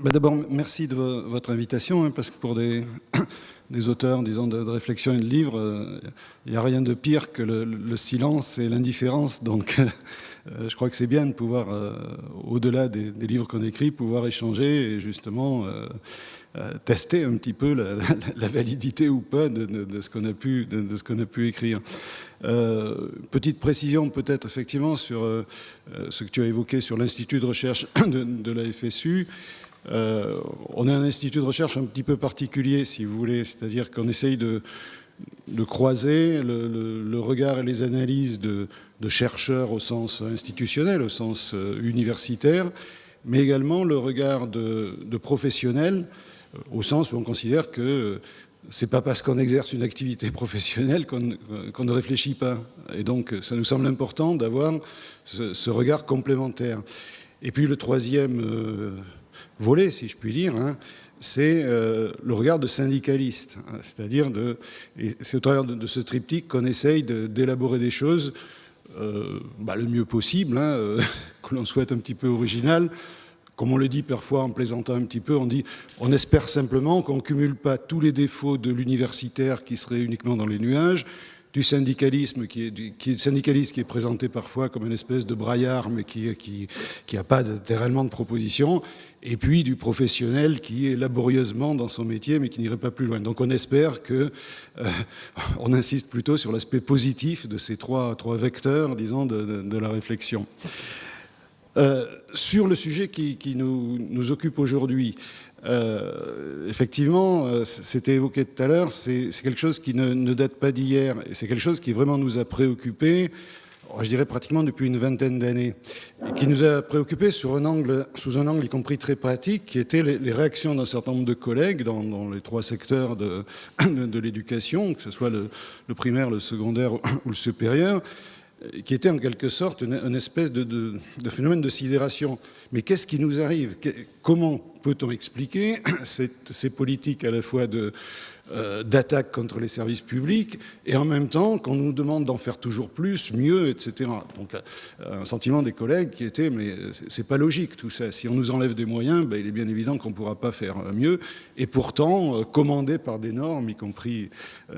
D'abord, merci de votre invitation, hein, parce que pour des auteurs, disons, de réflexion et de livres, il n'y a rien de pire que le silence et l'indifférence. Donc, je crois que c'est bien de pouvoir, au-delà des livres qu'on écrit, pouvoir échanger et justement tester un petit peu la validité ou pas de ce qu'on a pu écrire. Petite précision peut-être effectivement sur ce que tu as évoqué sur l'Institut de recherche de la FSU. On a un institut de recherche un petit peu particulier, si vous voulez, c'est-à-dire qu'on essaye de croiser le regard et les analyses de chercheurs au sens institutionnel, au sens universitaire, mais également le regard de professionnels, au sens où on considère que c'est pas parce qu'on exerce une activité professionnelle qu'on ne réfléchit pas. Et donc, ça nous semble important d'avoir ce regard complémentaire. Et puis, le troisième volet, si je puis dire, hein, c'est le regard de syndicaliste. C'est-à-dire, c'est au travers de ce triptyque qu'on essaye d'élaborer des choses le mieux possible, hein, que l'on souhaite un petit peu original. Comme on le dit parfois en plaisantant un petit peu, on espère simplement qu'on ne cumule pas tous les défauts de l'universitaire qui serait uniquement dans les nuages, du syndicalisme qui est présenté parfois comme une espèce de braillard mais qui n'a pas réellement de proposition, et puis du professionnel qui est laborieusement dans son métier mais qui n'irait pas plus loin. Donc on espère on insiste plutôt sur l'aspect positif de ces trois vecteurs, disons, de la réflexion. Sur le sujet qui nous occupe aujourd'hui, effectivement, c'était évoqué tout à l'heure, c'est quelque chose qui ne date pas d'hier, et c'est quelque chose qui vraiment nous a préoccupés, je dirais pratiquement depuis une vingtaine d'années, et qui nous a préoccupés sous un angle y compris très pratique, qui était les réactions d'un certain nombre de collègues dans les trois secteurs de l'éducation, que ce soit le primaire, le secondaire ou le supérieur, qui était en quelque sorte une espèce de phénomène de sidération. Mais qu'est-ce qui nous arrive? Comment peut-on expliquer ces politiques à la fois d'attaque contre les services publics et en même temps qu'on nous demande d'en faire toujours plus, mieux, etc. Donc un sentiment des collègues qui était mais c'est pas logique tout ça. Si on nous enlève des moyens, il est bien évident qu'on ne pourra pas faire mieux. Et pourtant, commandé par des normes, y compris,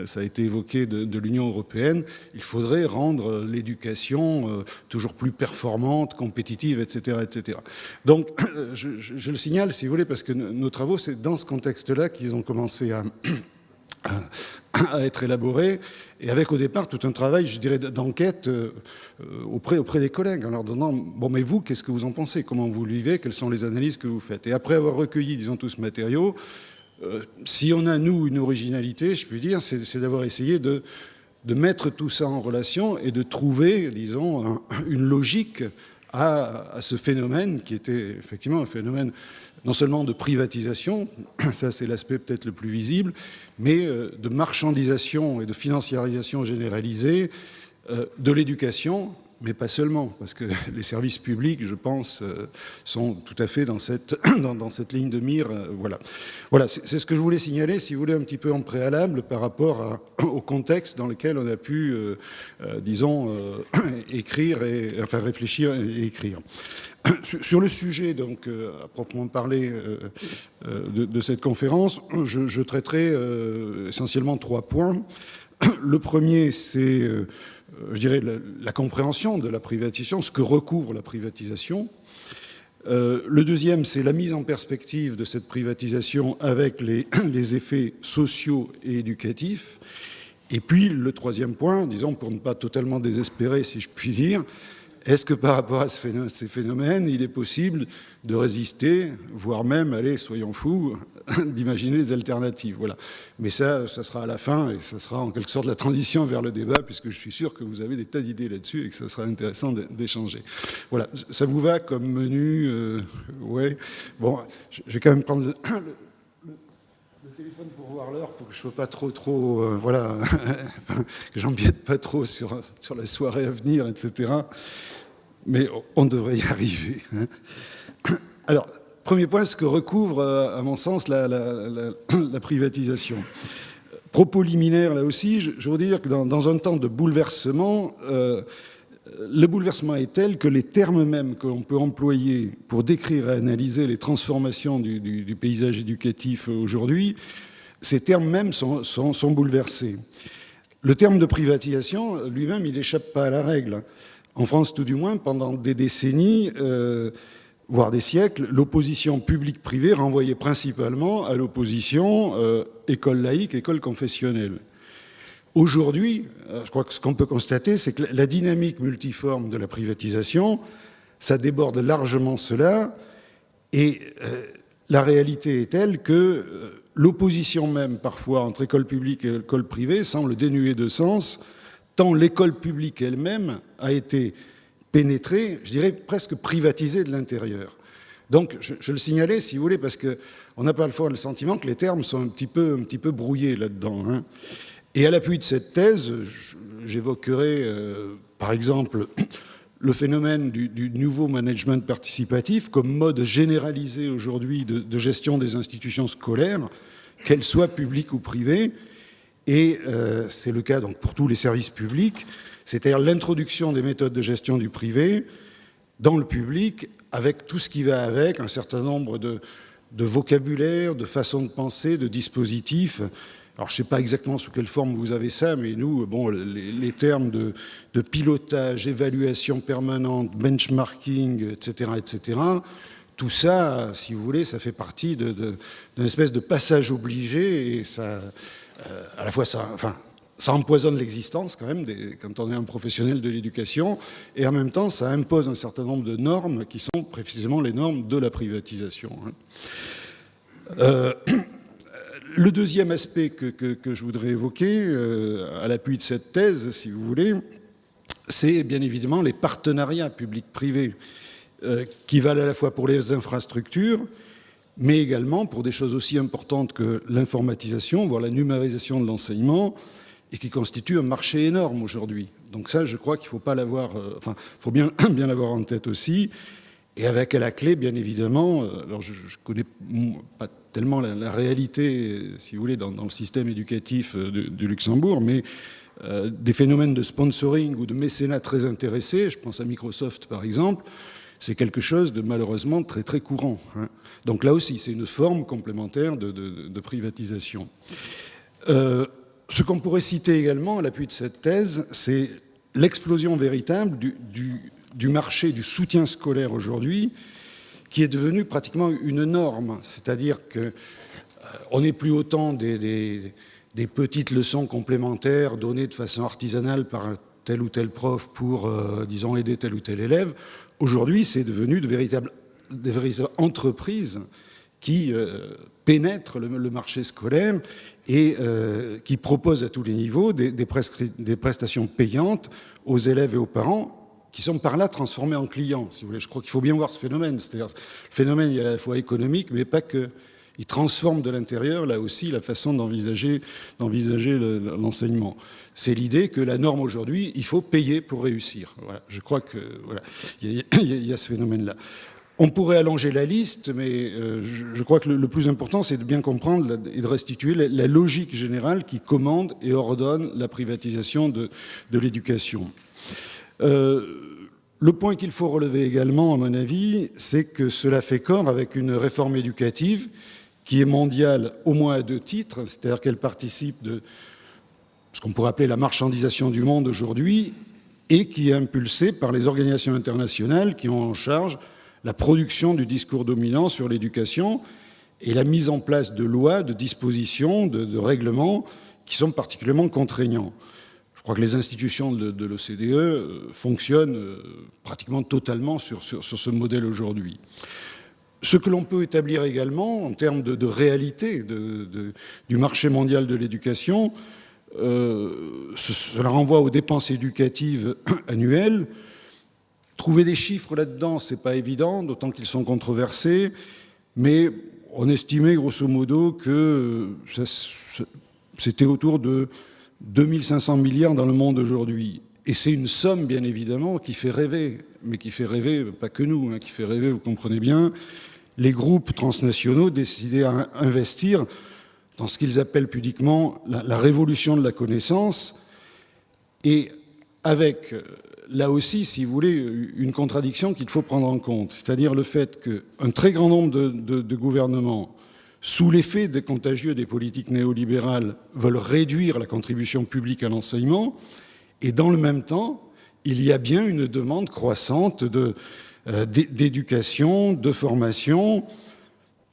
ça a été évoqué, de l'Union européenne, il faudrait rendre l'éducation toujours plus performante, compétitive, etc. etc. Donc je le signale, si vous voulez, parce que nos travaux, c'est dans ce contexte-là qu'ils ont commencé à être élaborés, et avec au départ tout un travail, je dirais, d'enquête auprès des collègues, en leur donnant, bon, mais vous, qu'est-ce que vous en pensez? Comment vous le vivez? Quelles sont les analyses que vous faites? Et après avoir recueilli, disons, tout ce matériau, si on a, nous, une originalité, je puis dire, c'est d'avoir essayé de mettre tout ça en relation et de trouver, disons, une logique à ce phénomène qui était effectivement un phénomène non seulement de privatisation, ça c'est l'aspect peut-être le plus visible, mais de marchandisation et de financiarisation généralisée de l'éducation, mais pas seulement, parce que les services publics, je pense, sont tout à fait dans cette ligne de mire. Voilà, c'est ce que je voulais signaler, si vous voulez, un petit peu en préalable par rapport au contexte dans lequel on a pu, disons, réfléchir et écrire. Sur le sujet, donc, à proprement parler de cette conférence, je traiterai essentiellement 3 points. Le premier, c'est, je dirais, la compréhension de la privatisation, ce que recouvre la privatisation. Le deuxième, c'est la mise en perspective de cette privatisation avec les effets sociaux et éducatifs. Et puis, le troisième point, disons, pour ne pas totalement désespérer, si je puis dire, est-ce que par rapport à ces phénomènes, il est possible de résister, voire même, allez, soyons fous, d'imaginer des alternatives? Voilà. Mais ça sera à la fin, et ça sera en quelque sorte la transition vers le débat, puisque je suis sûr que vous avez des tas d'idées là-dessus et que ça sera intéressant d'échanger. Voilà. Ça vous va comme menu? Ouais. Bon, je vais quand même prendre le téléphone pour voir l'heure, pour que je ne sois pas trop voilà, que j'empiète pas trop sur la soirée à venir, etc. Mais on devrait y arriver. Hein. Alors, premier point, ce que recouvre, à mon sens, la privatisation. Propos liminaire, là aussi, je veux dire que dans un temps de bouleversement, le bouleversement est tel que les termes mêmes que l'on peut employer pour décrire et analyser les transformations du paysage éducatif aujourd'hui, ces termes mêmes sont bouleversés. Le terme de privatisation, lui-même, il n'échappe pas à la règle. En France, tout du moins, pendant des décennies, voire des siècles, l'opposition publique-privée renvoyait principalement à l'opposition école laïque, école confessionnelle. Aujourd'hui, je crois que ce qu'on peut constater, c'est que la dynamique multiforme de la privatisation, ça déborde largement cela, et la réalité est telle que l'opposition même, parfois, entre école publique et école privée semble dénuée de sens, tant l'école publique elle-même a été pénétrée, je dirais presque privatisée de l'intérieur. Donc, je le signalais, si vous voulez, parce qu'on n'a pas le fois le sentiment que les termes sont un petit peu brouillés là-dedans, hein. Et à l'appui de cette thèse, j'évoquerai par exemple le phénomène du nouveau management participatif comme mode généralisé aujourd'hui de gestion des institutions scolaires, qu'elles soient publiques ou privées. Et c'est le cas donc pour tous les services publics, c'est-à-dire l'introduction des méthodes de gestion du privé dans le public, avec tout ce qui va avec, un certain nombre de vocabulaire, de façons de penser, de dispositifs. Alors, je ne sais pas exactement sous quelle forme vous avez ça, mais nous, bon, les termes de pilotage, évaluation permanente, benchmarking, etc., tout ça, si vous voulez, ça fait partie d'une espèce de passage obligé, et ça, à la fois, ça empoisonne l'existence quand même quand on est un professionnel de l'éducation, et en même temps, ça impose un certain nombre de normes qui sont précisément les normes de la privatisation. Le deuxième aspect que je voudrais évoquer, à l'appui de cette thèse, si vous voulez, c'est bien évidemment les partenariats publics-privés, qui valent à la fois pour les infrastructures, mais également pour des choses aussi importantes que l'informatisation, voire la numérisation de l'enseignement, et qui constituent un marché énorme aujourd'hui. Donc ça, je crois qu'il ne faut pas l'avoir, enfin, il faut bien l'avoir en tête aussi. Et avec à la clé, bien évidemment, alors je ne connais pas tellement la réalité, si vous voulez, dans le système éducatif du Luxembourg, mais des phénomènes de sponsoring ou de mécénat très intéressés, je pense à Microsoft par exemple, c'est quelque chose de malheureusement très très courant, hein. Donc là aussi, c'est une forme complémentaire de privatisation. Ce qu'on pourrait citer également à l'appui de cette thèse, c'est l'explosion véritable du marché du soutien scolaire aujourd'hui, qui est devenu pratiquement une norme. C'est-à-dire qu'on n'est plus autant des petites leçons complémentaires données de façon artisanale par tel ou tel prof pour, disons, aider tel ou tel élève. Aujourd'hui, c'est devenu des véritables entreprises qui pénètrent le marché scolaire et qui proposent à tous les niveaux des prestations payantes aux élèves et aux parents, qui sont par là transformés en clients, si vous voulez. Je crois qu'il faut bien voir ce phénomène. C'est-à-dire, le phénomène, il est à la fois économique, mais pas que. Il transforme de l'intérieur, là aussi, la façon d'envisager l'enseignement. C'est l'idée que la norme aujourd'hui, il faut payer pour réussir. Voilà. Je crois que voilà, il y a ce phénomène-là. On pourrait allonger la liste, mais je crois que le plus important, c'est de bien comprendre et de restituer la logique générale qui commande et ordonne la privatisation de l'éducation. Le point qu'il faut relever également, à mon avis, c'est que cela fait corps avec une réforme éducative qui est mondiale au moins à deux titres, c'est-à-dire qu'elle participe de ce qu'on pourrait appeler la marchandisation du monde aujourd'hui et qui est impulsée par les organisations internationales qui ont en charge la production du discours dominant sur l'éducation et la mise en place de lois, de dispositions, de règlements qui sont particulièrement contraignants. Je crois que les institutions de l'OCDE fonctionnent pratiquement totalement sur ce modèle aujourd'hui. Ce que l'on peut établir également en termes de réalité du marché mondial de l'éducation, cela renvoie aux dépenses éducatives annuelles. Trouver des chiffres là-dedans, c'est pas évident, d'autant qu'ils sont controversés, mais on estimait grosso modo que c'était autour de 2500 milliards dans le monde aujourd'hui. Et c'est une somme, bien évidemment, qui fait rêver, mais qui fait rêver, pas que nous, hein, qui fait rêver, vous comprenez bien, les groupes transnationaux décidés à investir dans ce qu'ils appellent pudiquement la révolution de la connaissance, et avec là aussi, si vous voulez, une contradiction qu'il faut prendre en compte, c'est-à-dire le fait qu'un très grand nombre de gouvernements, sous l'effet des contagieux des politiques néolibérales, veulent réduire la contribution publique à l'enseignement, et dans le même temps, il y a bien une demande croissante d'éducation, de formation,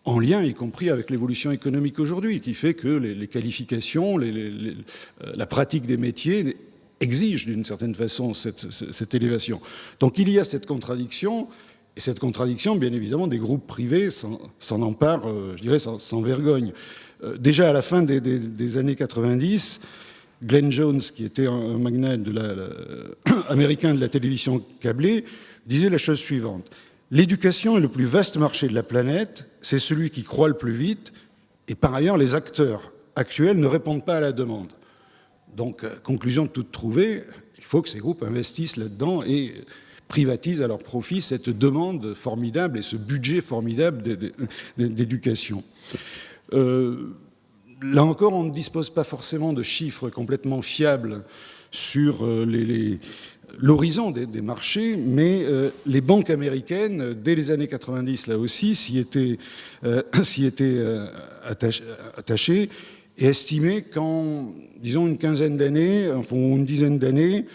en lien y compris avec l'évolution économique aujourd'hui, qui fait que les qualifications, la pratique des métiers exige d'une certaine façon cette élévation. Donc il y a cette contradiction, et cette contradiction, bien évidemment, des groupes privés s'en emparent, je dirais, sans vergogne. Déjà à la fin des années 90, Glenn Jones, qui était un magnat américain de la télévision câblée, disait la chose suivante. L'éducation est le plus vaste marché de la planète, c'est celui qui croît le plus vite, et par ailleurs, les acteurs actuels ne répondent pas à la demande. Donc, conclusion toute trouvée, il faut que ces groupes investissent là-dedans et privatisent à leur profit cette demande formidable et ce budget formidable d'éducation. Là encore, on ne dispose pas forcément de chiffres complètement fiables sur l'horizon des marchés, mais les banques américaines, dès les années 90, là aussi, s'y étaient attachées et estimaient qu'en, disons, une quinzaine d'années, enfin une dizaine d'années,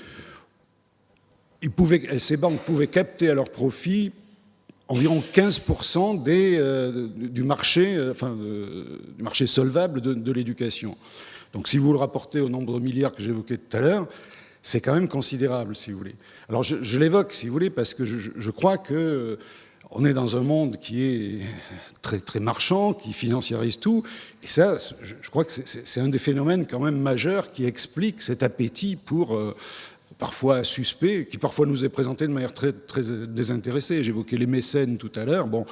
ces banques pouvaient capter à leur profit environ 15% du marché solvable de l'éducation. Donc si vous le rapportez au nombre de milliards que j'évoquais tout à l'heure, c'est quand même considérable, si vous voulez. Alors je l'évoque, si vous voulez, parce que je crois que on est dans un monde qui est très, très marchand, qui financiarise tout. Et ça, je crois que c'est un des phénomènes quand même majeurs qui explique cet appétit pour, parfois suspect, qui parfois nous est présenté de manière très, très désintéressée. J'évoquais les mécènes tout à l'heure. Bon,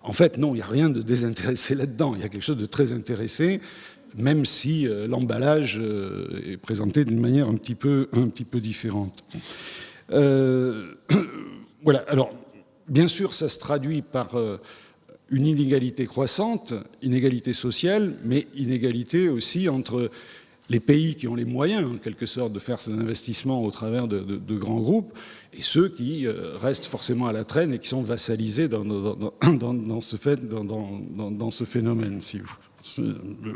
en fait, non, il n'y a rien de désintéressé là-dedans. Il y a quelque chose de très intéressé, même si l'emballage est présenté d'une manière un petit peu différente. Voilà, alors... Bien sûr, ça se traduit par une inégalité croissante, inégalité sociale, mais inégalité aussi entre les pays qui ont les moyens, en quelque sorte, de faire ces investissements au travers de grands groupes, et ceux qui restent forcément à la traîne et qui sont vassalisés dans ce phénomène.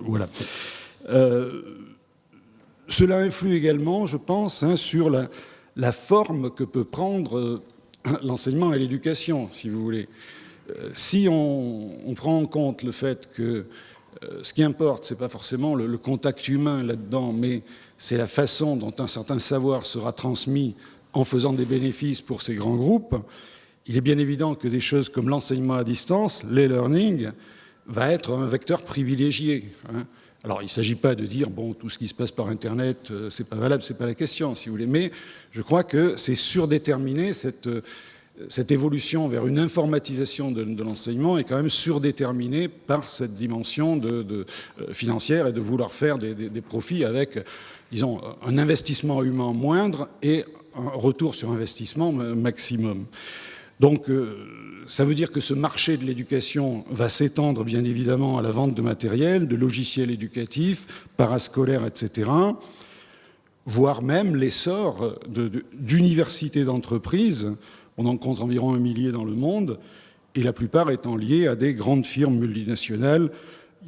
Voilà. Cela influe également, je pense, sur la forme que peut prendre l'enseignement et l'éducation, si vous voulez. Si on prend en compte le fait que ce qui importe, ce n'est pas forcément le contact humain là-dedans, mais c'est la façon dont un certain savoir sera transmis en faisant des bénéfices pour ces grands groupes, il est bien évident que des choses comme l'enseignement à distance, l'e-learning, va être un vecteur privilégié. Alors, il ne s'agit pas de dire, bon, tout ce qui se passe par Internet, c'est pas valable, c'est pas la question, si vous voulez. Mais je crois que c'est surdéterminé, cette évolution vers une informatisation de l'enseignement est quand même surdéterminée par cette dimension financière et de vouloir faire des profits avec, disons, un investissement humain moindre et un retour sur investissement maximum. Donc, ça veut dire que ce marché de l'éducation va s'étendre, bien évidemment, à la vente de matériel, de logiciels éducatifs, parascolaires, etc., voire même l'essor d'universités d'entreprises. On en compte environ 1 millier dans le monde, et la plupart étant liées à des grandes firmes multinationales.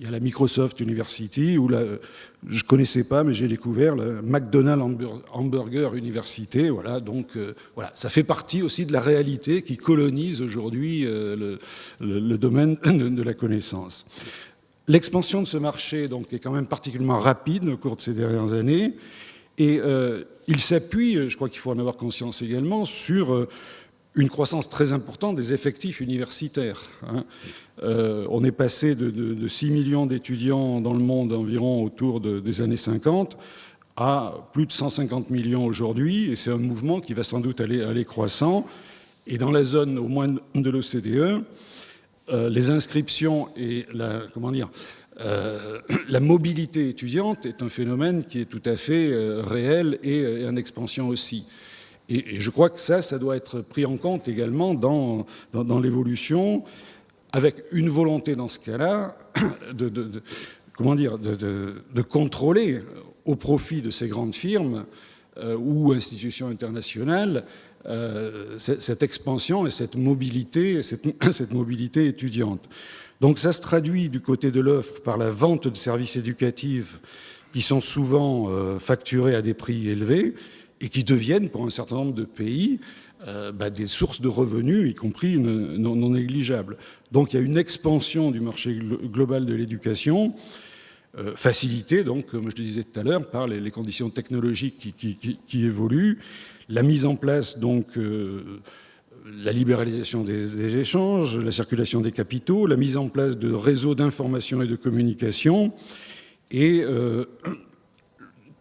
Il y a la Microsoft University, ou je ne connaissais pas, mais j'ai découvert la McDonald's Hamburger University. Voilà, donc voilà, ça fait partie aussi de la réalité qui colonise aujourd'hui le domaine de la connaissance. L'expansion de ce marché donc, est quand même particulièrement rapide au cours de ces dernières années, et il s'appuie, je crois qu'il faut en avoir conscience également, sur une croissance très importante des effectifs universitaires. On est passé de 6 millions d'étudiants dans le monde environ autour des années 50 à plus de 150 millions aujourd'hui, et c'est un mouvement qui va sans doute aller croissant. Et dans la zone au moins de l'OCDE, les inscriptions et la mobilité étudiante est un phénomène qui est tout à fait réel et en expansion aussi. Et je crois que ça doit être pris en compte également dans l'évolution, avec une volonté dans ce cas-là de contrôler au profit de ces grandes firmes ou institutions internationales cette expansion et cette mobilité étudiante. Donc ça se traduit du côté de l'offre par la vente de services éducatifs qui sont souvent facturés à des prix élevés et qui deviennent, pour un certain nombre de pays, des sources de revenus, y compris non négligeables. Donc il y a une expansion du marché global de l'éducation, facilitée, donc, comme je le disais tout à l'heure, par les conditions technologiques qui évoluent, la mise en place, donc, la libéralisation des échanges, la circulation des capitaux, la mise en place de réseaux d'information et de communication, et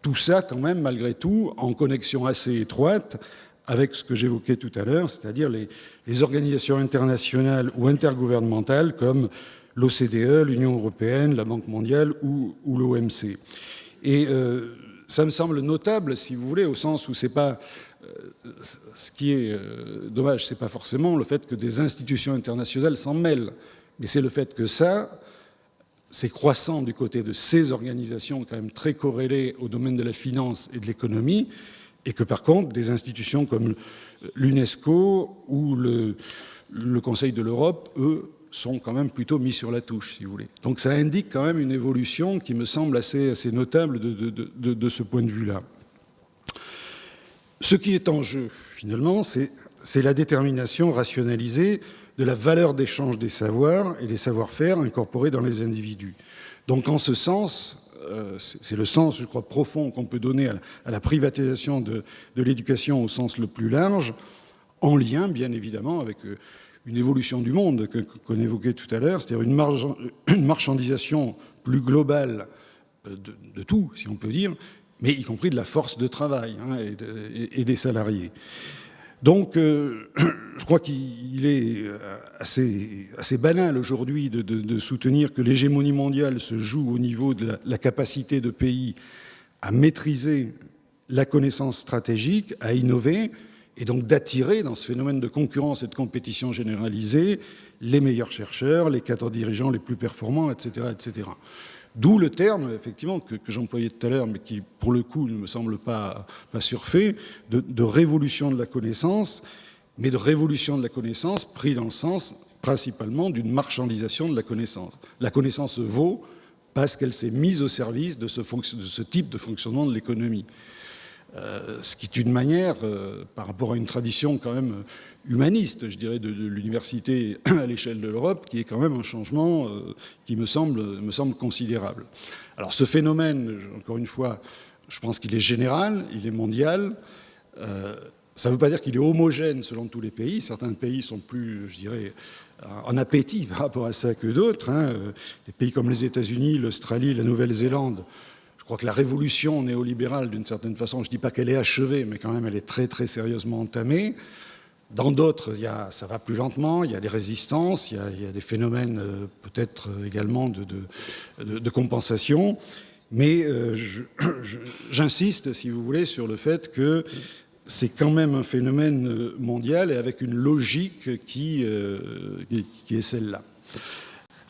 tout ça, quand même, malgré tout, en connexion assez étroite avec ce que j'évoquais tout à l'heure, c'est-à-dire les organisations internationales ou intergouvernementales comme l'OCDE, l'Union européenne, la Banque mondiale ou l'OMC. Et ça me semble notable, si vous voulez, au sens où c'est pas... ce qui est dommage, c'est pas forcément le fait que des institutions internationales s'en mêlent, mais c'est le fait que ça, c'est croissant du côté de ces organisations quand même très corrélées au domaine de la finance et de l'économie, et que par contre, des institutions comme l'UNESCO ou le Conseil de l'Europe, eux, sont quand même plutôt mis sur la touche, si vous voulez. Donc ça indique quand même une évolution qui me semble assez notable de ce point de vue-là. Ce qui est en jeu, finalement, c'est la détermination rationalisée de la valeur d'échange des savoirs et des savoir-faire incorporés dans les individus. Donc en ce sens, c'est le sens, je crois, profond qu'on peut donner à la privatisation de l'éducation au sens le plus large, en lien, bien évidemment, avec une évolution du monde qu'on évoquait tout à l'heure, c'est-à-dire une marchandisation plus globale de tout, si on peut dire, mais y compris de la force de travail et des salariés. Donc, je crois qu'il est assez banal aujourd'hui de soutenir que l'hégémonie mondiale se joue au niveau de la capacité de pays à maîtriser la connaissance stratégique, à innover, et donc d'attirer dans ce phénomène de concurrence et de compétition généralisée les meilleurs chercheurs, les cadres dirigeants les plus performants, etc., etc. D'où le terme, effectivement, que j'employais tout à l'heure, mais qui, pour le coup, ne me semble pas surfait, de révolution de la connaissance, mais de révolution de la connaissance pris dans le sens, principalement, d'une marchandisation de la connaissance. La connaissance vaut parce qu'elle s'est mise au service de ce type de fonctionnement de l'économie. Ce qui est une manière, par rapport à une tradition quand même humaniste, je dirais, de l'université à l'échelle de l'Europe, qui est quand même un changement qui me semble considérable. Alors ce phénomène, encore une fois, je pense qu'il est général, il est mondial. Ça ne veut pas dire qu'il est homogène selon tous les pays. Certains pays sont plus, je dirais, en appétit par rapport à ça que d'autres. Des pays comme les États-Unis, l'Australie, la Nouvelle-Zélande. Je crois que la révolution néolibérale, d'une certaine façon, je ne dis pas qu'elle est achevée, mais quand même elle est très très sérieusement entamée. Dans d'autres, ça va plus lentement, il y a des résistances, il y a des phénomènes peut-être également de compensation. Mais j'insiste, si vous voulez, sur le fait que c'est quand même un phénomène mondial et avec une logique qui est celle-là.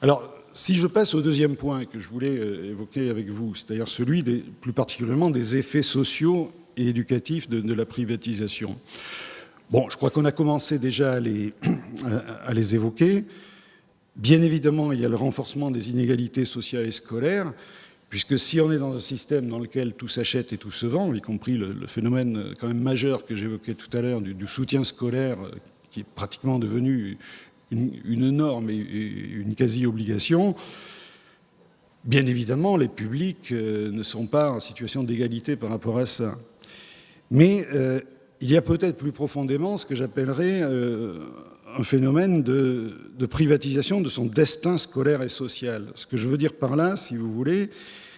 Alors, si je passe au deuxième point que je voulais évoquer avec vous, c'est-à-dire celui plus particulièrement des effets sociaux et éducatifs de la privatisation. Bon, je crois qu'on a commencé déjà à les évoquer. Bien évidemment, il y a le renforcement des inégalités sociales et scolaires, puisque si on est dans un système dans lequel tout s'achète et tout se vend, y compris le phénomène quand même majeur que j'évoquais tout à l'heure du soutien scolaire, qui est pratiquement devenu une norme et une quasi-obligation, bien évidemment, les publics ne sont pas en situation d'égalité par rapport à ça. Mais il y a peut-être plus profondément ce que j'appellerais un phénomène de privatisation de son destin scolaire et social. Ce que je veux dire par là, si vous voulez,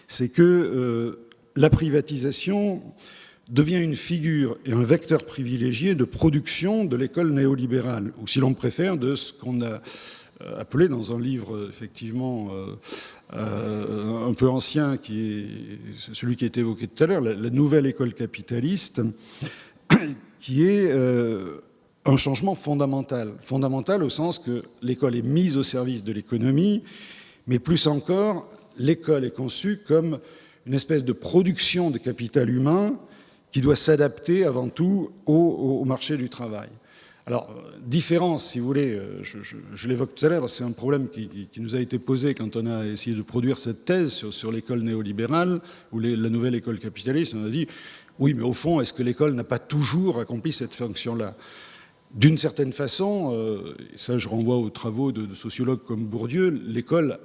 c'est que la privatisation devient une figure et un vecteur privilégié de production de l'école néolibérale, ou si l'on préfère, de ce qu'on a appelé dans un livre effectivement un peu ancien, qui est celui qui a été évoqué tout à l'heure, la nouvelle école capitaliste, qui est un changement fondamental. Fondamental au sens que l'école est mise au service de l'économie, mais plus encore, l'école est conçue comme une espèce de production de capital humain qui doit s'adapter avant tout au marché du travail. Alors, différence, si vous voulez, je l'évoque tout à l'heure, c'est un problème qui nous a été posé quand on a essayé de produire cette thèse sur l'école néolibérale ou la nouvelle école capitaliste. On a dit, oui, mais au fond, est-ce que l'école n'a pas toujours accompli cette fonction-là? D'une certaine façon, et ça je renvoie aux travaux de sociologues comme Bourdieu, l'école,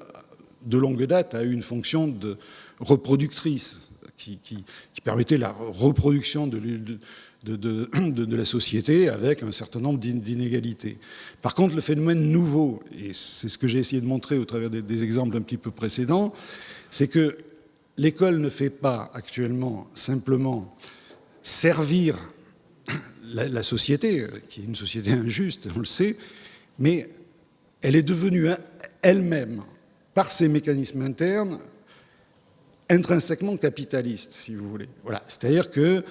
de longue date, a eu une fonction de reproductrice qui permettait la reproduction de la société avec un certain nombre d'inégalités. Par contre, le phénomène nouveau, et c'est ce que j'ai essayé de montrer au travers des exemples un petit peu précédents, c'est que l'école ne fait pas actuellement simplement servir la société, qui est une société injuste, on le sait, mais elle est devenue elle-même, par ses mécanismes internes, intrinsèquement capitaliste, si vous voulez. Voilà. C'est-à-dire qu'il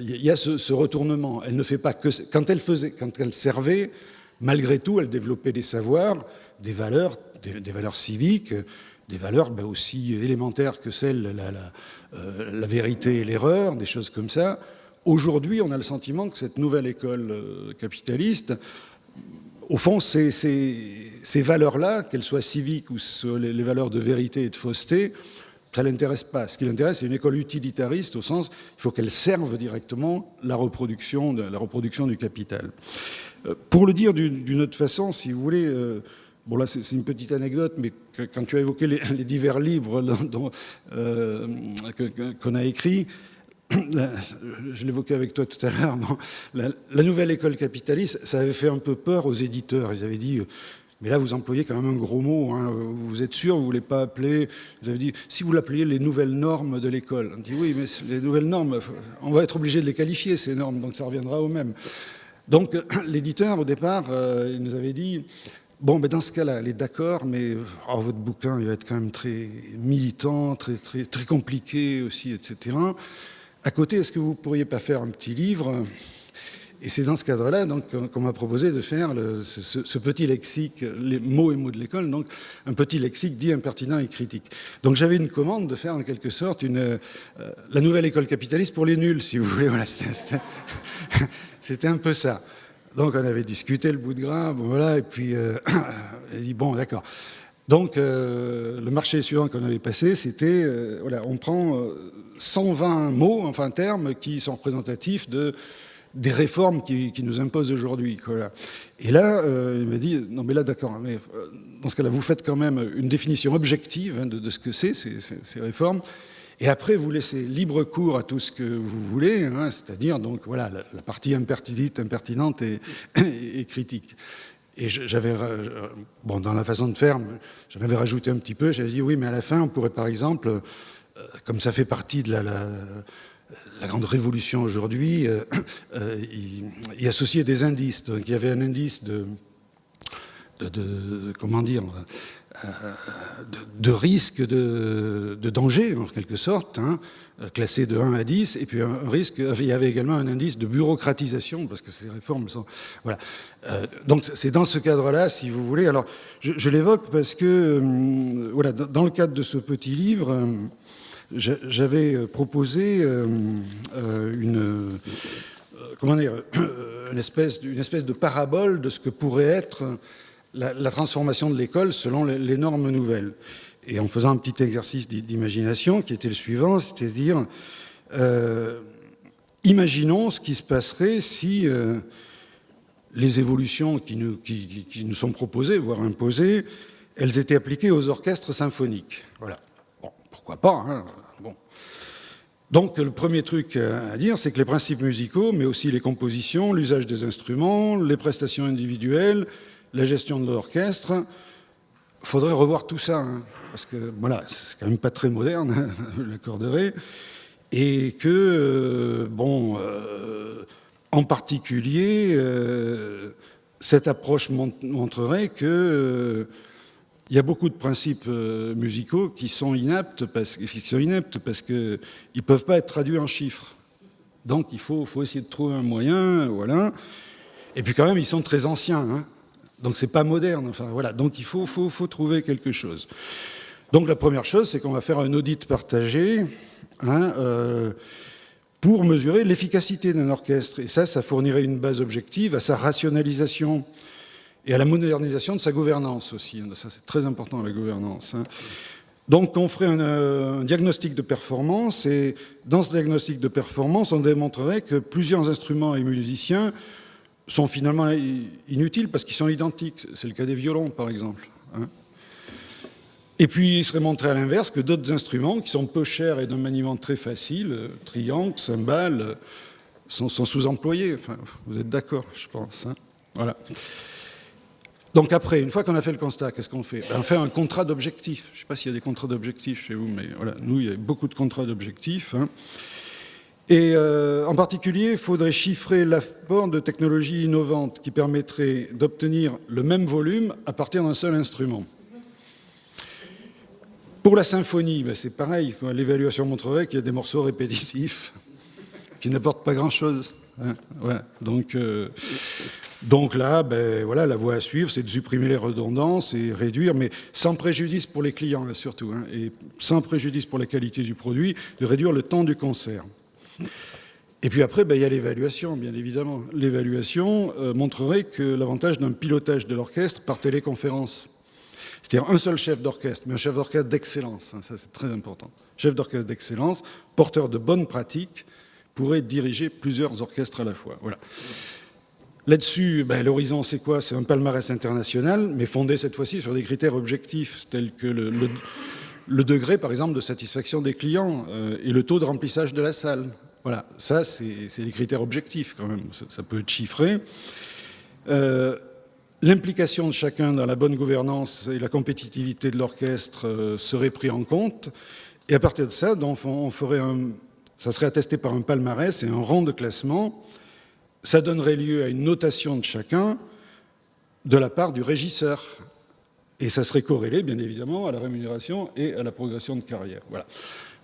y a ce retournement. Elle ne fait pas que... Quand elle servait, malgré tout, elle développait des savoirs, des valeurs civiques, des valeurs aussi élémentaires que celles, la vérité et l'erreur, des choses comme ça. Aujourd'hui, on a le sentiment que cette nouvelle école capitaliste, au fond, ces valeurs-là, qu'elles soient civiques ou les valeurs de vérité et de fausseté, ça ne l'intéresse pas. Ce qui l'intéresse, c'est une école utilitariste, au sens il faut qu'elle serve directement la reproduction du capital. Pour le dire d'une autre façon, si vous voulez, bon là c'est une petite anecdote, mais quand tu as évoqué les divers livres qu'on a écrits, je l'évoquais avec toi tout à l'heure, bon, la nouvelle école capitaliste, ça avait fait un peu peur aux éditeurs. Ils avaient dit, mais là vous employez quand même un gros mot, hein, vous êtes sûr, vous ne voulez pas appeler, vous avez dit, si vous l'appeliez les nouvelles normes de l'école. On dit, oui, mais les nouvelles normes, on va être obligé de les qualifier, ces normes, donc ça reviendra au même. Donc l'éditeur, au départ, il nous avait dit, bon, mais dans ce cas-là, elle est d'accord, mais votre bouquin, il va être quand même très militant, très compliqué aussi, etc. À côté, est-ce que vous ne pourriez pas faire un petit livre? Et c'est dans ce cadre-là qu'on m'a proposé de faire ce petit lexique, les mots et mots de l'école, donc un petit lexique dit impertinent et critique. Donc j'avais une commande de faire en quelque sorte la nouvelle école capitaliste pour les nuls, si vous voulez. Voilà, c'était un peu ça. Donc on avait discuté le bout de gras, bon, voilà, et puis elle dit bon, d'accord. Donc le marché suivant qu'on avait passé, c'était, voilà, on prend 120 mots, enfin termes, qui sont représentatifs des réformes qui nous imposent aujourd'hui. Voilà. Et là, il m'a dit, non mais là d'accord, mais dans ce cas-là, vous faites quand même une définition objective hein, de ce que c'est, ces réformes, et après vous laissez libre cours à tout ce que vous voulez, hein, c'est-à-dire donc voilà la partie impertinente et critique. Et j'avais, bon, dans la façon de faire, j'en avais rajouté un petit peu, j'avais dit oui, mais à la fin, on pourrait par exemple, comme ça fait partie de la grande révolution aujourd'hui, y associer des indices. Donc il y avait un indice comment dire, de risque, de danger, en quelque sorte, hein, classé de 1 à 10, et puis un risque, il y avait également un indice de bureaucratisation, parce que ces réformes sont... Voilà. Donc c'est dans ce cadre-là, si vous voulez. Alors, je l'évoque parce que, voilà, dans le cadre de ce petit livre, j'avais proposé comment dire, une espèce de parabole de ce que pourrait être la transformation de l'école selon les normes nouvelles. Et en faisant un petit exercice d'imagination qui était le suivant, c'est-à-dire, imaginons ce qui se passerait si les évolutions qui nous sont proposées, voire imposées, elles étaient appliquées aux orchestres symphoniques. Voilà. Bon, pourquoi pas, hein, bon. Donc le premier truc à dire, c'est que les principes musicaux, mais aussi les compositions, l'usage des instruments, les prestations individuelles, la gestion de l'orchestre, il faudrait revoir tout ça, hein, parce que voilà, c'est quand même pas très moderne, je l'accorderai, et que, bon, en particulier, cette approche montrerait que il y a beaucoup de principes musicaux qui sont inaptes parce qu'ils ne peuvent pas être traduits en chiffres. Donc il faut essayer de trouver un moyen, voilà. Et puis quand même, ils sont très anciens, hein. Donc c'est pas moderne. Enfin voilà. Donc il faut trouver quelque chose. Donc la première chose, c'est qu'on va faire un audit partagé, hein, pour mesurer l'efficacité d'un orchestre. Et ça fournirait une base objective à sa rationalisation et à la modernisation de sa gouvernance aussi. Ça, c'est très important, la gouvernance. Donc, on ferait un diagnostic de performance, et dans ce diagnostic de performance, on démontrerait que plusieurs instruments et musiciens sont finalement inutiles parce qu'ils sont identiques. C'est le cas des violons, par exemple. Et puis, il serait montré à l'inverse que d'autres instruments, qui sont peu chers et d'un maniement très facile, triangles, cymbales, sont sous-employés. Enfin, vous êtes d'accord, je pense. Voilà. Donc après, une fois qu'on a fait le constat, qu'est-ce qu'on fait? On fait un contrat d'objectifs. Je ne sais pas s'il y a des contrats d'objectifs chez vous, mais voilà, nous, il y a beaucoup de contrats d'objectifs. Et en particulier, il faudrait chiffrer l'apport de technologies innovantes qui permettraient d'obtenir le même volume à partir d'un seul instrument. Pour la symphonie, c'est pareil. L'évaluation montrerait qu'il y a des morceaux répétitifs qui n'apportent pas grand-chose. Voilà. Donc là, voilà, la voie à suivre, c'est de supprimer les redondances et réduire, mais sans préjudice pour les clients, surtout, et sans préjudice pour la qualité du produit, de réduire le temps du concert. Et puis après, il y a l'évaluation, bien évidemment. L'évaluation montrerait que l'avantage d'un pilotage de l'orchestre par téléconférence, c'est-à-dire un seul chef d'orchestre, mais un chef d'orchestre d'excellence, ça c'est très important. Chef d'orchestre d'excellence, porteur de bonnes pratiques, pourrait diriger plusieurs orchestres à la fois. Voilà. Là-dessus, l'horizon, c'est quoi? C'est un palmarès international, mais fondé cette fois-ci sur des critères objectifs, tels que le degré, par exemple, de satisfaction des clients et le taux de remplissage de la salle. Voilà, ça, c'est des critères objectifs, quand même. Ça peut être chiffré. L'implication de chacun dans la bonne gouvernance et la compétitivité de l'orchestre serait pris en compte. Et à partir de ça, donc, ça serait attesté par un palmarès et un rang de classement. Ça donnerait lieu à une notation de chacun de la part du régisseur. Et ça serait corrélé, bien évidemment, à la rémunération et à la progression de carrière. Voilà.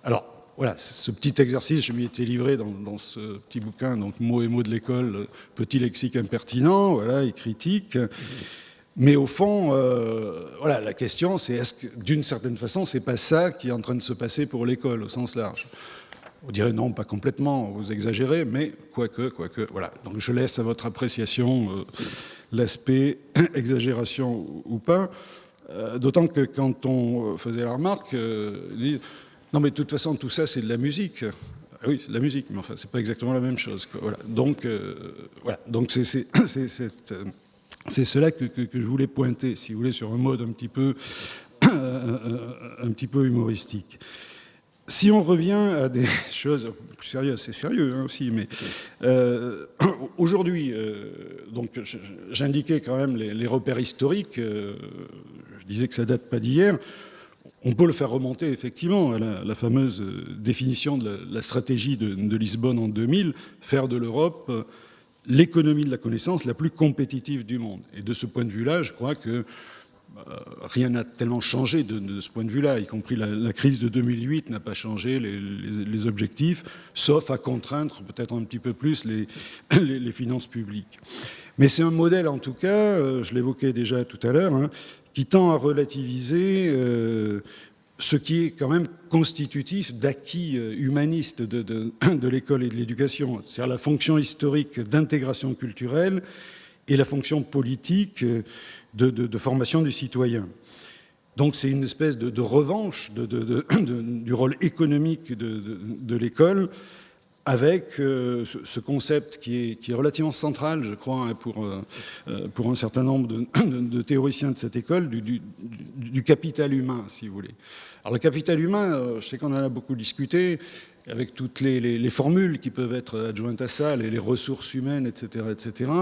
Alors, voilà, ce petit exercice, je m'y étais livré dans ce petit bouquin, donc Mots et mots de l'école, petit lexique impertinent, voilà, et critique. Mais au fond, voilà, la question, c'est est-ce que, d'une certaine façon, c'est pas ça qui est en train de se passer pour l'école, au sens large? On dirait non, pas complètement, vous exagérez, mais quoique, voilà. Donc je laisse à votre appréciation l'aspect exagération ou pas, d'autant que quand on faisait la remarque, non mais de toute façon tout ça c'est de la musique. Ah oui, c'est de la musique, mais enfin c'est pas exactement la même chose, quoi. Voilà. Donc voilà. Donc c'est cela que je voulais pointer, si vous voulez, sur un mode un petit peu humoristique. Si on revient à des choses plus sérieuses, c'est sérieux aussi, mais aujourd'hui, donc j'indiquais quand même les repères historiques, je disais que ça date pas d'hier, on peut le faire remonter effectivement à la fameuse définition de la stratégie de Lisbonne en 2000, faire de l'Europe l'économie de la connaissance la plus compétitive du monde. Et de ce point de vue-là, je crois que rien n'a tellement changé de ce point de vue-là, y compris la crise de 2008 n'a pas changé les objectifs, sauf à contraindre peut-être un petit peu plus les finances publiques. Mais c'est un modèle, en tout cas, je l'évoquais déjà tout à l'heure, qui tend à relativiser ce qui est quand même constitutif d'acquis humanistes de l'école et de l'éducation, c'est-à-dire la fonction historique d'intégration culturelle et la fonction politique de formation du citoyen. Donc c'est une espèce de revanche du rôle économique de l'école avec ce concept qui est relativement central, je crois, pour un certain nombre de théoriciens de cette école, du capital humain, si vous voulez. Alors le capital humain, je sais qu'on en a beaucoup discuté, avec toutes les formules qui peuvent être adjointes à ça, les ressources humaines, etc., etc.,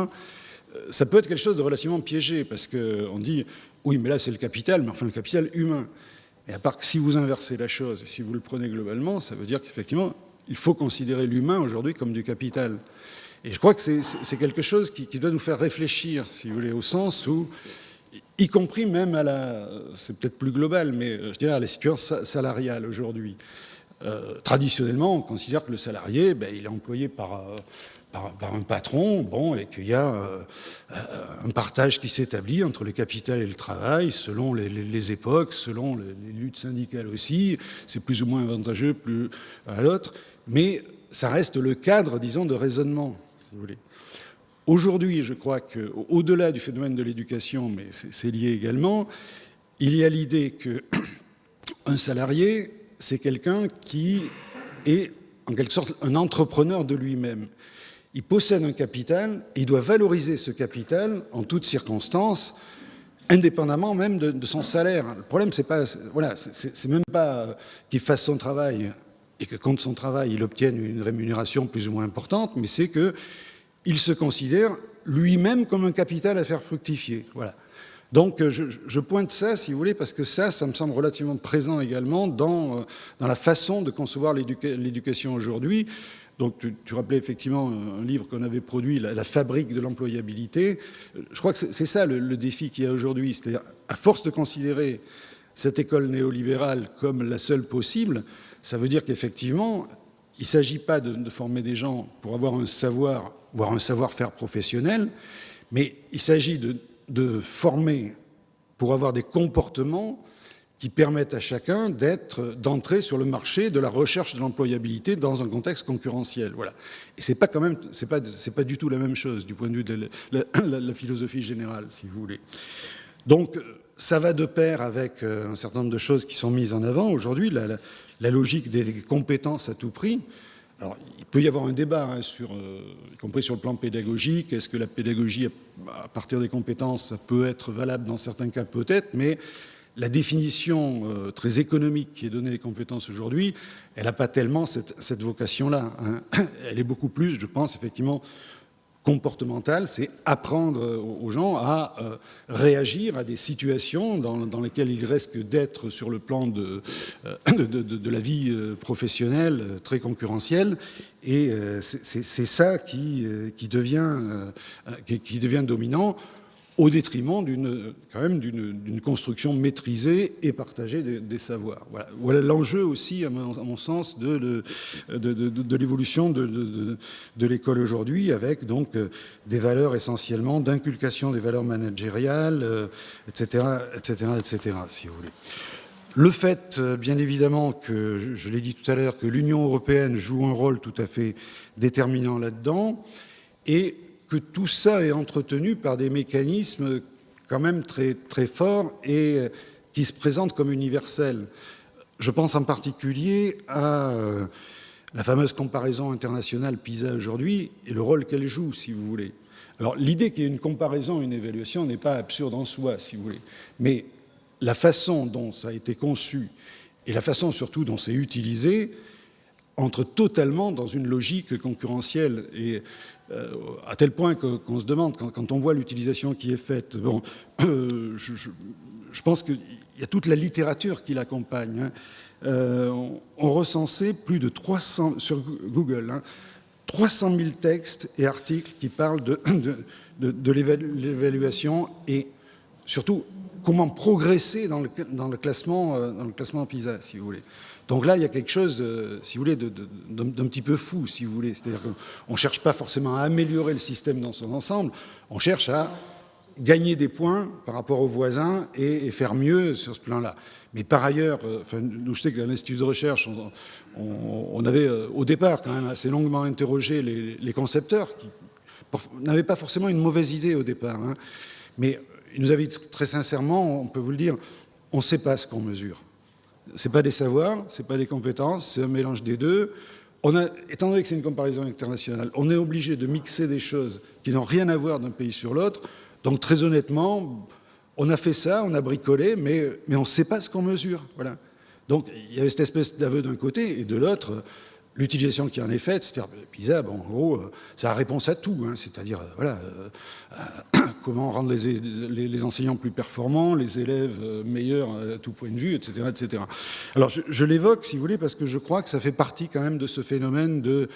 ça peut être quelque chose de relativement piégé, parce qu'on dit, oui, mais là c'est le capital, mais enfin le capital humain. Et à part que si vous inversez la chose, et si vous le prenez globalement, ça veut dire qu'effectivement, il faut considérer l'humain aujourd'hui comme du capital. Et je crois que c'est quelque chose qui doit nous faire réfléchir, si vous voulez, au sens où, y compris même c'est peut-être plus global, mais je dirais à la situation salariale aujourd'hui. Traditionnellement, on considère que le salarié, il est employé par un patron, bon, et qu'il y a un partage qui s'établit entre le capital et le travail, selon les époques, selon les luttes syndicales aussi. C'est plus ou moins avantageux plus à l'autre. Mais ça reste le cadre, disons, de raisonnement, si vous voulez. Aujourd'hui, je crois qu'au-delà du phénomène de l'éducation, mais c'est lié également, il y a l'idée qu'un salarié, c'est quelqu'un qui est en quelque sorte un entrepreneur de lui-même. Il possède un capital et il doit valoriser ce capital en toutes circonstances, indépendamment même de son salaire. Le problème, c'est pas, voilà, c'est même pas qu'il fasse son travail et que contre son travail, il obtienne une rémunération plus ou moins importante, mais c'est qu'il se considère lui-même comme un capital à faire fructifier. Voilà. Donc je pointe ça, si vous voulez, parce que ça me semble relativement présent également dans la façon de concevoir l'éducation aujourd'hui. Donc tu rappelais effectivement un livre qu'on avait produit, La fabrique de l'employabilité. Je crois que c'est ça le défi qu'il y a aujourd'hui. C'est-à-dire, à force de considérer cette école néolibérale comme la seule possible, ça veut dire qu'effectivement, il ne s'agit pas de former des gens pour avoir un savoir, voire un savoir-faire professionnel, mais il s'agit de former pour avoir des comportements qui permettent à chacun d'entrer sur le marché de la recherche de l'employabilité dans un contexte concurrentiel. Voilà. Et c'est pas du tout la même chose du point de vue de la philosophie générale, si vous voulez. Donc, ça va de pair avec un certain nombre de choses qui sont mises en avant aujourd'hui, la logique des compétences à tout prix. Alors, il peut y avoir un débat, y compris sur le plan pédagogique. Est-ce que la pédagogie, à partir des compétences, ça peut être valable dans certains cas, peut-être, mais la définition très économique qui est donnée des compétences aujourd'hui, elle n'a pas tellement cette vocation-là. Hein. Elle est beaucoup plus, je pense, effectivement, comportementale. C'est apprendre aux gens à réagir à des situations dans lesquelles ils risquent d'être sur le plan de la vie professionnelle très concurrentielle. Et c'est ça qui devient dominant, au détriment d'une construction maîtrisée et partagée des savoirs. Voilà l'enjeu aussi, à mon sens, de l'évolution de l'école aujourd'hui, avec donc des valeurs essentiellement d'inculcation des valeurs managériales, etc., si vous voulez. Le fait, bien évidemment, que, je l'ai dit tout à l'heure, que l'Union européenne joue un rôle tout à fait déterminant là-dedans, et que tout ça est entretenu par des mécanismes quand même très, très forts et qui se présentent comme universels. Je pense en particulier à la fameuse comparaison internationale PISA aujourd'hui et le rôle qu'elle joue, si vous voulez. Alors, l'idée qu'il y ait une comparaison, une évaluation n'est pas absurde en soi, si vous voulez. Mais la façon dont ça a été conçu et la façon surtout dont c'est utilisé entre totalement dans une logique concurrentielle. Et à tel point qu'on se demande, quand on voit l'utilisation qui est faite, bon, je pense qu'il y a toute la littérature qui l'accompagne. On recensait plus de 300, sur Google, 300 000 textes et articles qui parlent de l'évaluation et surtout comment progresser dans le classement PISA, si vous voulez. Donc là, il y a quelque chose, si vous voulez, d'un petit peu fou, si vous voulez. C'est-à-dire qu'on ne cherche pas forcément à améliorer le système dans son ensemble, on cherche à gagner des points par rapport aux voisins et faire mieux sur ce plan-là. Mais par ailleurs, nous, je sais qu'à l'Institut de recherche, on avait au départ quand même assez longuement interrogé les concepteurs, qui n'avaient pas forcément une mauvaise idée au départ, hein. Mais ils nous avaient dit très sincèrement, on peut vous le dire, on ne sait pas ce qu'on mesure. Ce n'est pas des savoirs, ce n'est pas des compétences, c'est un mélange des deux. Étant donné que c'est une comparaison internationale, on est obligé de mixer des choses qui n'ont rien à voir d'un pays sur l'autre. Donc très honnêtement, on a fait ça, on a bricolé, mais on ne sait pas ce qu'on mesure. Voilà. Donc il y avait cette espèce d'aveu d'un côté, et de l'autre, l'utilisation qui en est faite, c'est-à-dire PISA, bon, en gros, ça a réponse à tout, hein, c'est-à-dire voilà, comment rendre les enseignants plus performants, les élèves meilleurs à tout point de vue, etc. etc. Alors je l'évoque, si vous voulez, parce que je crois que ça fait partie quand même de ce phénomène de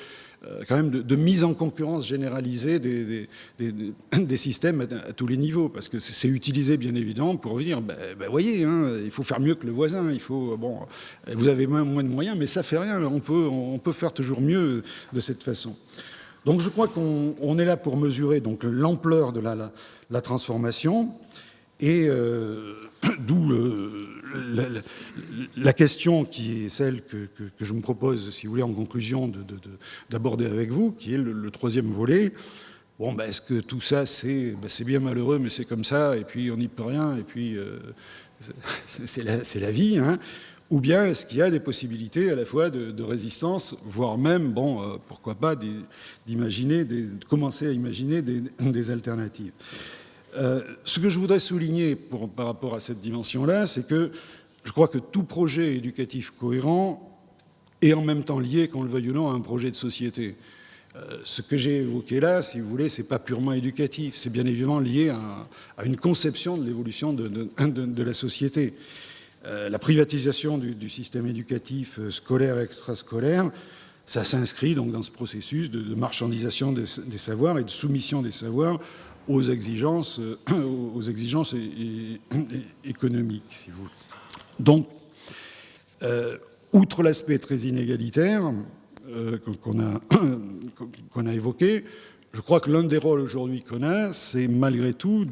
mise en concurrence généralisée des systèmes à tous les niveaux, parce que c'est utilisé bien évidemment pour dire, voyez, hein, il faut faire mieux que le voisin, il faut, bon, vous avez moins de moyens, mais ça fait rien, on peut faire toujours mieux de cette façon. Donc je crois qu'on est là pour mesurer donc l'ampleur de la transformation, et d'où la question qui est celle que je me propose, si vous voulez, en conclusion, d'aborder avec vous, qui est le troisième volet. Bon, ben, est-ce que tout ça, c'est bien malheureux, mais c'est comme ça, et puis on n'y peut rien, et puis c'est la vie, hein. Ou bien est-ce qu'il y a des possibilités à la fois de résistance, voire même, bon, pourquoi pas, de commencer à imaginer des alternatives. Ce que je voudrais souligner par rapport à cette dimension-là, c'est que je crois que tout projet éducatif cohérent est en même temps lié, qu'on le veuille ou non, à un projet de société. Ce que j'ai évoqué là, si vous voulez, c'est pas purement éducatif, c'est bien évidemment lié à une conception de l'évolution de la société. La privatisation du système éducatif scolaire et extrascolaire, ça s'inscrit donc dans ce processus de marchandisation des savoirs et de soumission des savoirs aux exigences économiques, si vous voulez. Donc, outre l'aspect très inégalitaire qu'on a évoqué, je crois que l'un des rôles aujourd'hui qu'on a, c'est malgré tout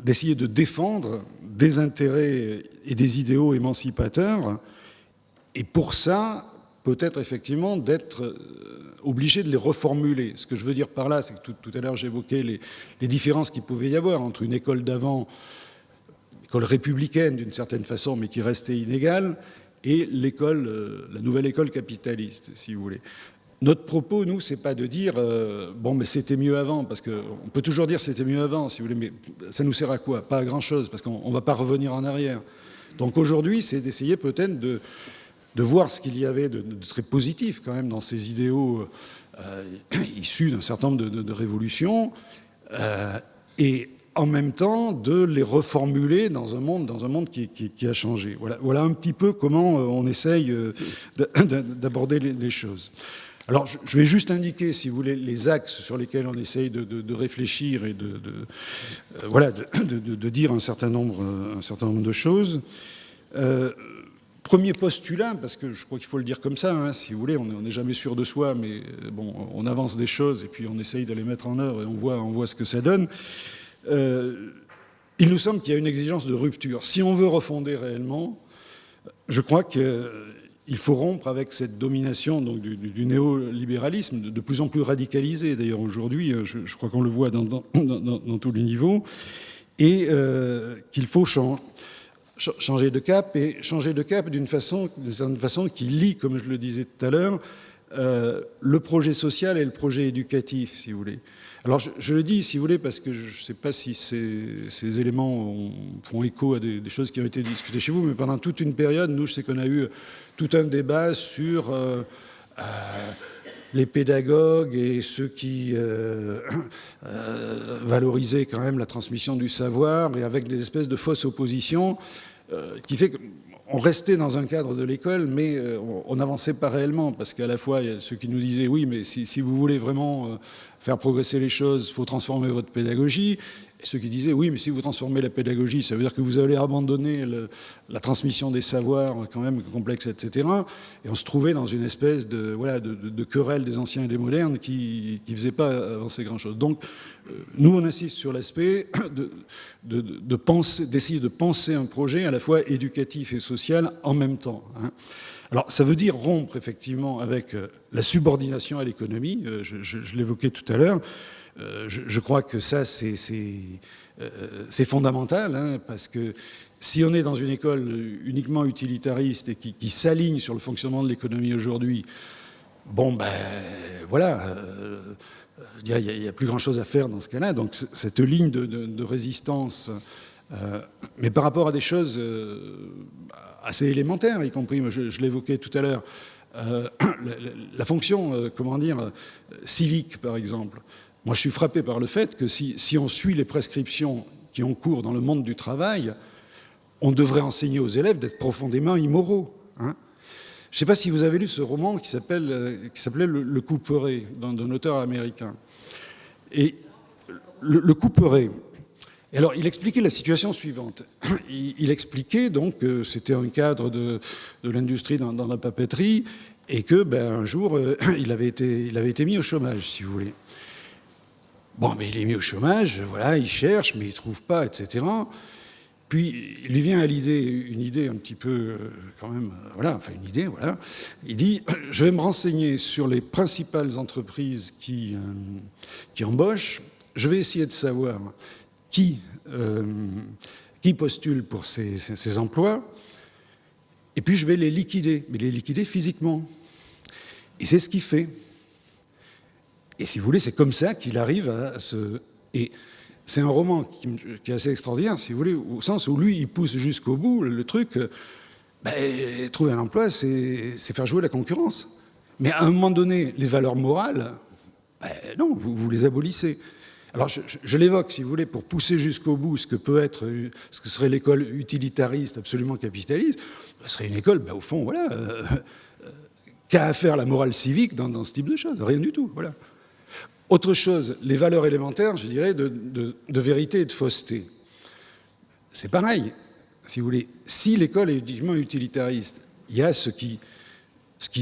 d'essayer de défendre des intérêts et des idéaux émancipateurs, et pour ça, peut-être effectivement d'être obligé de les reformuler. Ce que je veux dire par là, c'est que tout à l'heure j'évoquais les différences qu'il pouvait y avoir entre une école d'avant, école républicaine d'une certaine façon, mais qui restait inégale, et la nouvelle école capitaliste, si vous voulez. Notre propos, nous, c'est pas de dire bon, mais c'était mieux avant, parce qu'on peut toujours dire c'était mieux avant, si vous voulez, mais ça nous sert à quoi? Pas à grand-chose, parce qu'on va pas revenir en arrière. Donc aujourd'hui, c'est d'essayer peut-être de voir ce qu'il y avait de très positif quand même dans ces idéaux issus d'un certain nombre de révolutions, et en même temps de les reformuler dans un monde qui a changé. Voilà un petit peu comment on essaye d'aborder les choses. Alors, je vais juste indiquer, si vous voulez, les axes sur lesquels on essaye de réfléchir et de dire un certain nombre de choses. Premier postulat, parce que je crois qu'il faut le dire comme ça, hein, si vous voulez, on n'est jamais sûr de soi, mais bon, on avance des choses et puis on essaye de les mettre en œuvre et on voit ce que ça donne. Il nous semble qu'il y a une exigence de rupture. Si on veut refonder réellement, je crois qu'il faut rompre avec cette domination donc, du néolibéralisme, de plus en plus radicalisé d'ailleurs aujourd'hui, je crois qu'on le voit dans tous les niveaux, et qu'il faut changer de cap, et changer de cap d'une certaine façon qui lie, comme je le disais tout à l'heure, le projet social et le projet éducatif, si vous voulez. Alors je le dis, si vous voulez, parce que je ne sais pas si ces éléments font écho à des choses qui ont été discutées chez vous, mais pendant toute une période, nous, je sais qu'on a eu tout un débat sur les pédagogues et ceux qui valorisaient quand même la transmission du savoir, et avec des espèces de fausses oppositions, qui fait qu'on restait dans un cadre de l'école, mais on n'avançait pas réellement, parce qu'à la fois, il y a ceux qui nous disaient « oui, mais si vous voulez vraiment faire progresser les choses, il faut transformer votre pédagogie », et ceux qui disaient « oui, mais si vous transformez la pédagogie, ça veut dire que vous allez abandonner la transmission des savoirs quand même complexes, etc. » Et on se trouvait dans une espèce de querelle des anciens et des modernes qui ne faisait pas avancer grand-chose. Donc, nous, on insiste sur l'aspect d'essayer de penser un projet à la fois éducatif et social en même temps. Hein. Alors, ça veut dire rompre, effectivement, avec la subordination à l'économie, je l'évoquais tout à l'heure. Je crois que ça, c'est fondamental, hein, parce que si on est dans une école uniquement utilitariste et qui s'aligne sur le fonctionnement de l'économie aujourd'hui, bon, ben, voilà, il n'y a plus grand-chose à faire dans ce cas-là. Donc, cette ligne de résistance, mais par rapport à des choses assez élémentaires, y compris, je l'évoquais tout à l'heure, la fonction, comment dire, civique, par exemple. Moi, je suis frappé par le fait que si on suit les prescriptions qui ont cours dans le monde du travail, on devrait enseigner aux élèves d'être profondément immoraux. Hein. Je ne sais pas si vous avez lu ce roman qui s'appelait Le Couperet, d'un auteur américain. Et le Couperet, alors il expliquait la situation suivante. Il expliquait donc que c'était un cadre de l'industrie dans la papeterie et que, un jour, il avait été mis au chômage, si vous voulez. Bon, mais il est mis au chômage, voilà, il cherche, mais il ne trouve pas, etc. Puis il lui vient à une idée un petit peu, quand même, voilà, enfin une idée, voilà. Il dit, je vais me renseigner sur les principales entreprises qui embauchent, je vais essayer de savoir qui postule pour ces emplois, et puis je vais les liquider, mais les liquider physiquement. Et c'est ce qu'il fait. Et si vous voulez, c'est comme ça qu'il arrive à se... Et c'est un roman qui est assez extraordinaire, si vous voulez, au sens où lui, il pousse jusqu'au bout le truc. Trouver un emploi, c'est faire jouer la concurrence. Mais à un moment donné, les valeurs morales, non, vous les abolissez. Alors je l'évoque, si vous voulez, pour pousser jusqu'au bout ce que serait l'école utilitariste absolument capitaliste. Ce serait une école, au fond, voilà, qu'a à faire la morale civique dans ce type de choses. Rien du tout, voilà. Autre chose, les valeurs élémentaires, je dirais, de vérité et de fausseté. C'est pareil, si vous voulez. Si l'école est uniquement utilitariste, il y a ce qui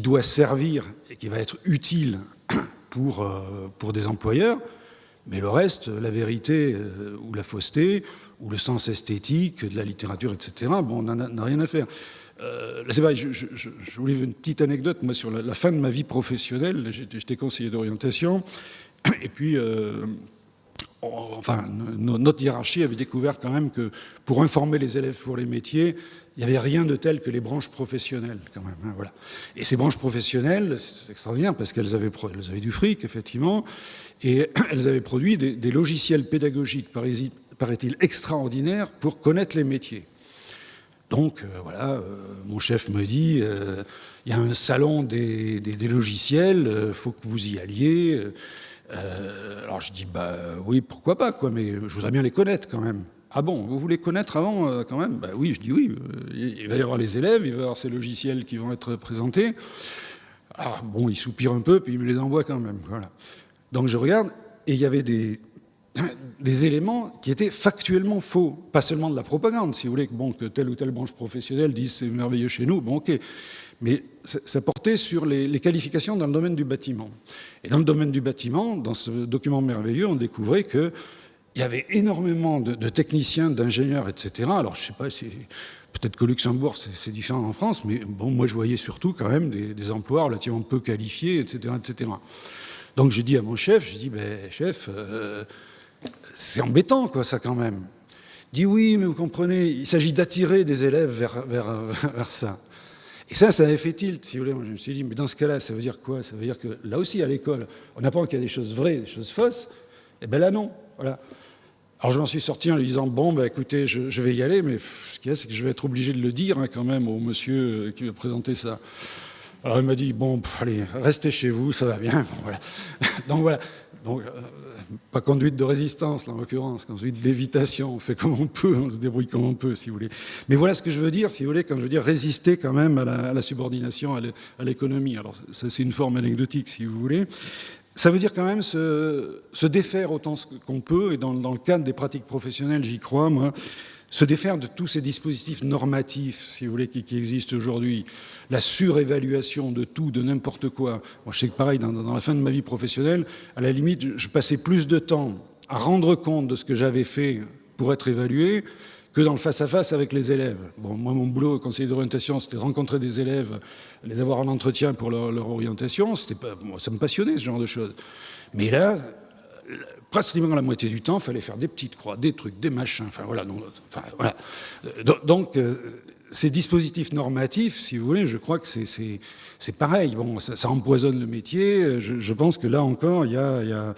doit servir et qui va être utile pour des employeurs, mais le reste, la vérité ou la fausseté, ou le sens esthétique de la littérature, etc., on n'a rien à faire. Là, c'est pareil, je voulais une petite anecdote, moi, sur la fin de ma vie professionnelle. J'étais conseiller d'orientation, et puis, notre hiérarchie avait découvert quand même que pour informer les élèves pour les métiers, il n'y avait rien de tel que les branches professionnelles, quand même. Hein, voilà. Et ces branches professionnelles, c'est extraordinaire, parce qu'elles avaient du fric, effectivement, et elles avaient produit des logiciels pédagogiques, paraît-il, extraordinaires pour connaître les métiers. Donc, mon chef me dit, il y a un salon des logiciels, il faut que vous y alliez. Alors je dis, oui, pourquoi pas, quoi, mais je voudrais bien les connaître quand même. Ah bon, vous voulez connaître avant, quand même? Oui, je dis oui. Il va y avoir les élèves, il va y avoir ces logiciels qui vont être présentés. Ah bon, il soupire un peu, puis il me les envoie quand même. Voilà. Donc je regarde, et il y avait des éléments qui étaient factuellement faux. Pas seulement de la propagande, si vous voulez, que telle ou telle branche professionnelle dise c'est merveilleux chez nous, ok. Mais ça portait sur les qualifications dans le domaine du bâtiment. Et dans le domaine du bâtiment, dans ce document merveilleux, on découvrait qu'il y avait énormément de techniciens, d'ingénieurs, etc. Alors, je ne sais pas si... Peut-être qu'au Luxembourg, c'est différent en France, mais bon, moi, je voyais surtout quand même des emplois relativement peu qualifiés, etc., etc. Donc, j'ai dit à mon chef, chef, c'est embêtant, quoi, ça, quand même. Il dit, oui, mais vous comprenez, il s'agit d'attirer des élèves vers ça. Et ça avait fait tilt, si vous voulez. Moi, je me suis dit, mais dans ce cas-là, ça veut dire quoi? Ça veut dire que là aussi, à l'école, on apprend qu'il y a des choses vraies, des choses fausses. Et bien là, non. Voilà. Alors je m'en suis sorti en lui disant, écoutez, je vais y aller, mais ce qu'il y a, c'est que je vais être obligé de le dire quand même au monsieur qui va présenter ça. Alors il m'a dit, allez, restez chez vous, ça va bien. Voilà. Donc voilà. Donc, pas conduite de résistance, là, en l'occurrence, conduite d'évitation. On fait comme on peut, on se débrouille comme on peut, si vous voulez. Mais voilà ce que je veux dire, si vous voulez, quand je veux dire résister quand même à la subordination, à l'économie. Alors, ça, c'est une forme anecdotique, si vous voulez. Ça veut dire quand même se défaire autant qu'on peut, et dans le cadre des pratiques professionnelles, j'y crois, moi, se défaire de tous ces dispositifs normatifs, si vous voulez, qui existent aujourd'hui, la surévaluation de tout, de n'importe quoi. Moi, je sais que pareil, dans la fin de ma vie professionnelle, à la limite, je passais plus de temps à rendre compte de ce que j'avais fait pour être évalué que dans le face-à-face avec les élèves. Bon, moi, mon boulot, conseiller d'orientation, c'était de rencontrer des élèves, les avoir en entretien pour leur orientation. Moi, ça me passionnait, ce genre de choses. Mais là, pratiquement la moitié du temps, il fallait faire des petites croix, des trucs, des machins, voilà. Donc, ces dispositifs normatifs, si vous voulez, je crois que c'est pareil. Bon, ça empoisonne le métier. Je pense que là encore, il y a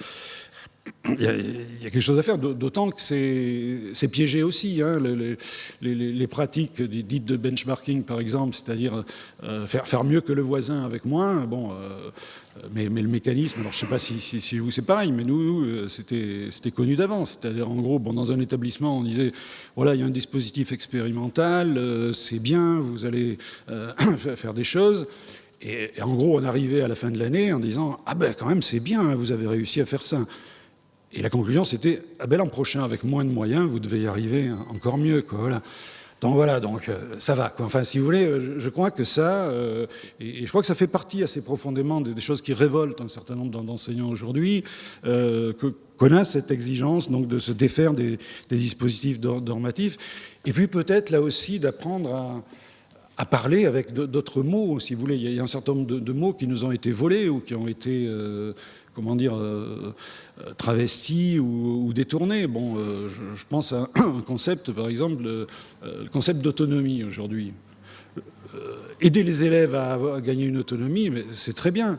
quelque chose à faire, d'autant que c'est piégé aussi. Hein, les pratiques dites de benchmarking, par exemple, c'est-à-dire faire mieux que le voisin avec moins. Mais le mécanisme, alors je ne sais pas si vous c'est pareil, mais nous c'était connu d'avance. C'est-à-dire, en gros, dans un établissement, on disait, voilà, il y a un dispositif expérimental, c'est bien, vous allez faire des choses. Et en gros, on arrivait à la fin de l'année en disant, quand même, c'est bien, vous avez réussi à faire ça. Et la conclusion, c'était, l'an prochain, avec moins de moyens, vous devez y arriver encore mieux, quoi, voilà. Donc ça va, quoi. Enfin, si vous voulez, je crois que ça, et je crois que ça fait partie assez profondément des choses qui révoltent un certain nombre d'enseignants aujourd'hui, qu'on a cette exigence donc de se défaire des dispositifs normatifs. Et puis peut-être là aussi d'apprendre à parler avec d'autres mots, si vous voulez. Il y a un certain nombre de mots qui nous ont été volés ou qui ont été, comment dire, travestis ou détournés. Bon, je pense à un concept, par exemple, le concept d'autonomie aujourd'hui. Aider les élèves à gagner une autonomie, c'est très bien.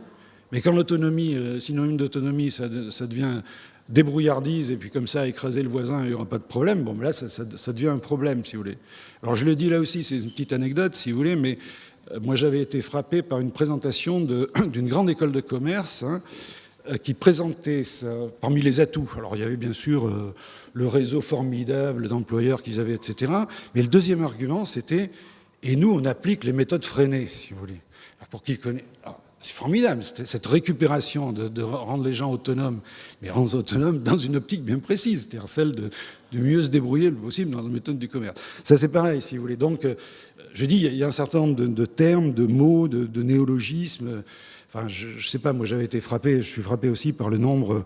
Mais quand l'autonomie, synonyme d'autonomie, ça devient débrouillardise et puis comme ça écraser le voisin, il n'y aura pas de problème. Bon, mais là, ça devient un problème, si vous voulez. Alors je le dis là aussi, c'est une petite anecdote, si vous voulez, mais moi j'avais été frappé par une présentation d'une grande école de commerce qui présentait ça, parmi les atouts. Alors il y avait bien sûr le réseau formidable d'employeurs qu'ils avaient, etc. Mais le deuxième argument, c'était « et nous, on applique les méthodes freinées », si vous voulez. Alors, pour qui connaît... C'est formidable, cette récupération de rendre les gens autonomes, mais rendre autonomes dans une optique bien précise, c'est-à-dire celle de mieux se débrouiller le possible dans la méthode du commerce. Ça, c'est pareil, si vous voulez. Donc, je dis, il y a un certain nombre de termes, de mots, de néologismes. Enfin, je ne sais pas, moi, j'avais été frappé, je suis frappé aussi par le nombre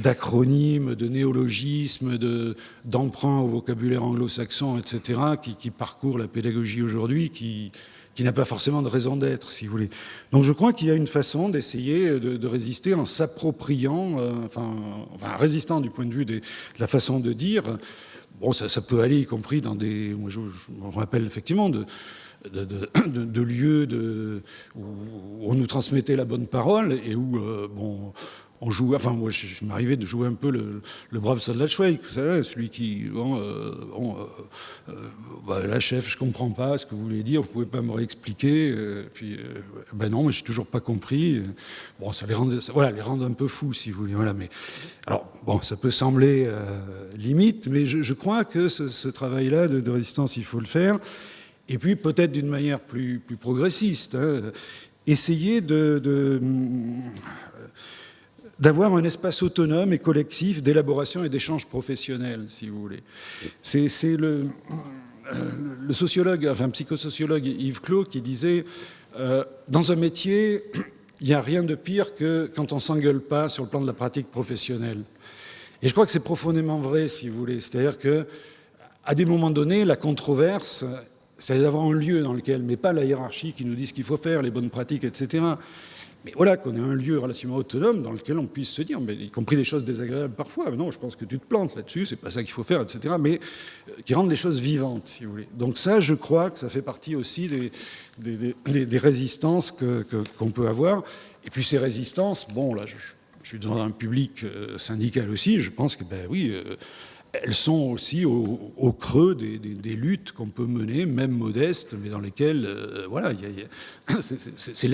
d'acronymes, de néologismes, d'emprunts au vocabulaire anglo-saxon, etc., qui parcourent la pédagogie aujourd'hui, qui n'a pas forcément de raison d'être, si vous voulez. Donc je crois qu'il y a une façon d'essayer de résister en s'appropriant, enfin résistant du point de vue de la façon de dire. Bon, ça peut aller, y compris dans des... Moi, je me rappelle effectivement de lieux où on nous transmettait la bonne parole et où, bon... On joue, enfin moi je m'arrivais de jouer un peu le brave soldat de Schweik, vous savez, celui qui, là chef, je comprends pas ce que vous voulez dire, vous pouvez pas me réexpliquer, puis ben non, mais j'ai toujours pas compris. Bon, ça les rend un peu fous, si vous voulez. Voilà, mais alors bon, ça peut sembler limite, mais je crois que ce travail-là de résistance, il faut le faire. Et puis peut-être d'une manière plus progressiste, hein, essayer d'avoir un espace autonome et collectif d'élaboration et d'échange professionnel, si vous voulez. C'est le sociologue, enfin psychosociologue Yves Clos qui disait dans un métier, il n'y a rien de pire que quand on ne s'engueule pas sur le plan de la pratique professionnelle. Et je crois que c'est profondément vrai, si vous voulez. C'est-à-dire qu'à des moments donnés, la controverse, c'est d'avoir un lieu dans lequel, mais pas la hiérarchie qui nous dit ce qu'il faut faire, les bonnes pratiques, etc., mais voilà, qu'on ait un lieu relativement autonome dans lequel on puisse se dire, mais, y compris des choses désagréables parfois, mais non, je pense que tu te plantes là-dessus, c'est pas ça qu'il faut faire, etc., mais qui rendent les choses vivantes, si vous voulez. Donc ça, je crois que ça fait partie aussi des résistances qu'on peut avoir. Et puis ces résistances, bon, là, je suis dans un public syndical aussi, je pense que, ben oui... elles sont aussi au creux des luttes qu'on peut mener, même modestes, mais dans lesquelles, voilà, c'est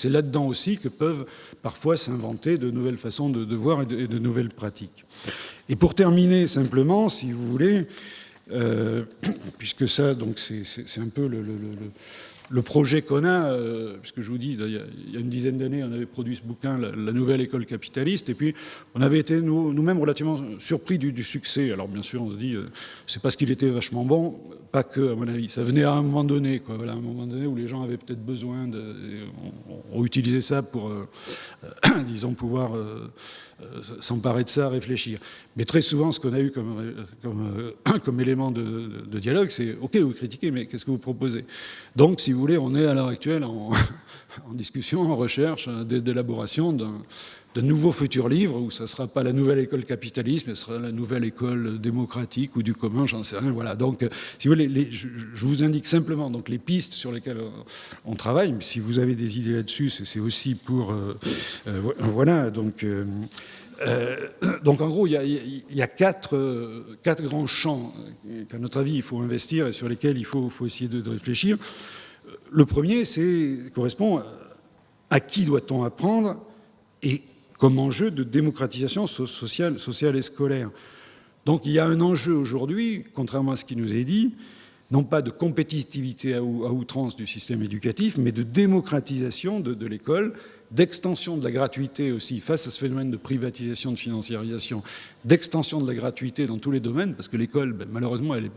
là-dedans aussi que peuvent parfois s'inventer de nouvelles façons de voir et de nouvelles pratiques. Et pour terminer simplement, si vous voulez, puisque ça, donc, c'est un peu le projet qu'on a, puisque je vous dis, il y a une dizaine d'années, on avait produit ce bouquin, La nouvelle école capitaliste, et puis on avait été nous-mêmes relativement surpris du succès. Alors bien sûr, on se dit, c'est parce qu'il était vachement bon, pas que, à mon avis. Ça venait à un moment donné, quoi. Voilà, à un moment donné où les gens avaient peut-être besoin ont utilisé ça pour, disons, pouvoir s'emparer de ça, réfléchir. Mais très souvent, ce qu'on a eu comme élément de dialogue, c'est « Ok, vous critiquez, mais qu'est-ce que vous proposez ?» Donc, si vous voulez, on est à l'heure actuelle en discussion, en recherche d'élaboration de nouveaux futurs livres où ça ne sera pas la nouvelle école capitalisme, mais ce sera la nouvelle école démocratique ou du commun, j'en sais rien. Voilà. Donc, si vous voulez, je vous indique simplement donc, les pistes sur lesquelles on travaille. Mais si vous avez des idées là-dessus, c'est aussi pour... voilà, donc... donc en gros, il y a quatre grands champs qu'à notre avis il faut investir et sur lesquels il faut essayer de réfléchir. Le premier, correspond à qui doit-on apprendre et comme enjeu de démocratisation sociale et scolaire. Donc il y a un enjeu aujourd'hui, contrairement à ce qui nous est dit, non pas de compétitivité à outrance du système éducatif, mais de démocratisation de l'école, d'extension de la gratuité aussi, face à ce phénomène de privatisation, de financiarisation, d'extension de la gratuité dans tous les domaines, parce que l'école, ben, malheureusement, elle est,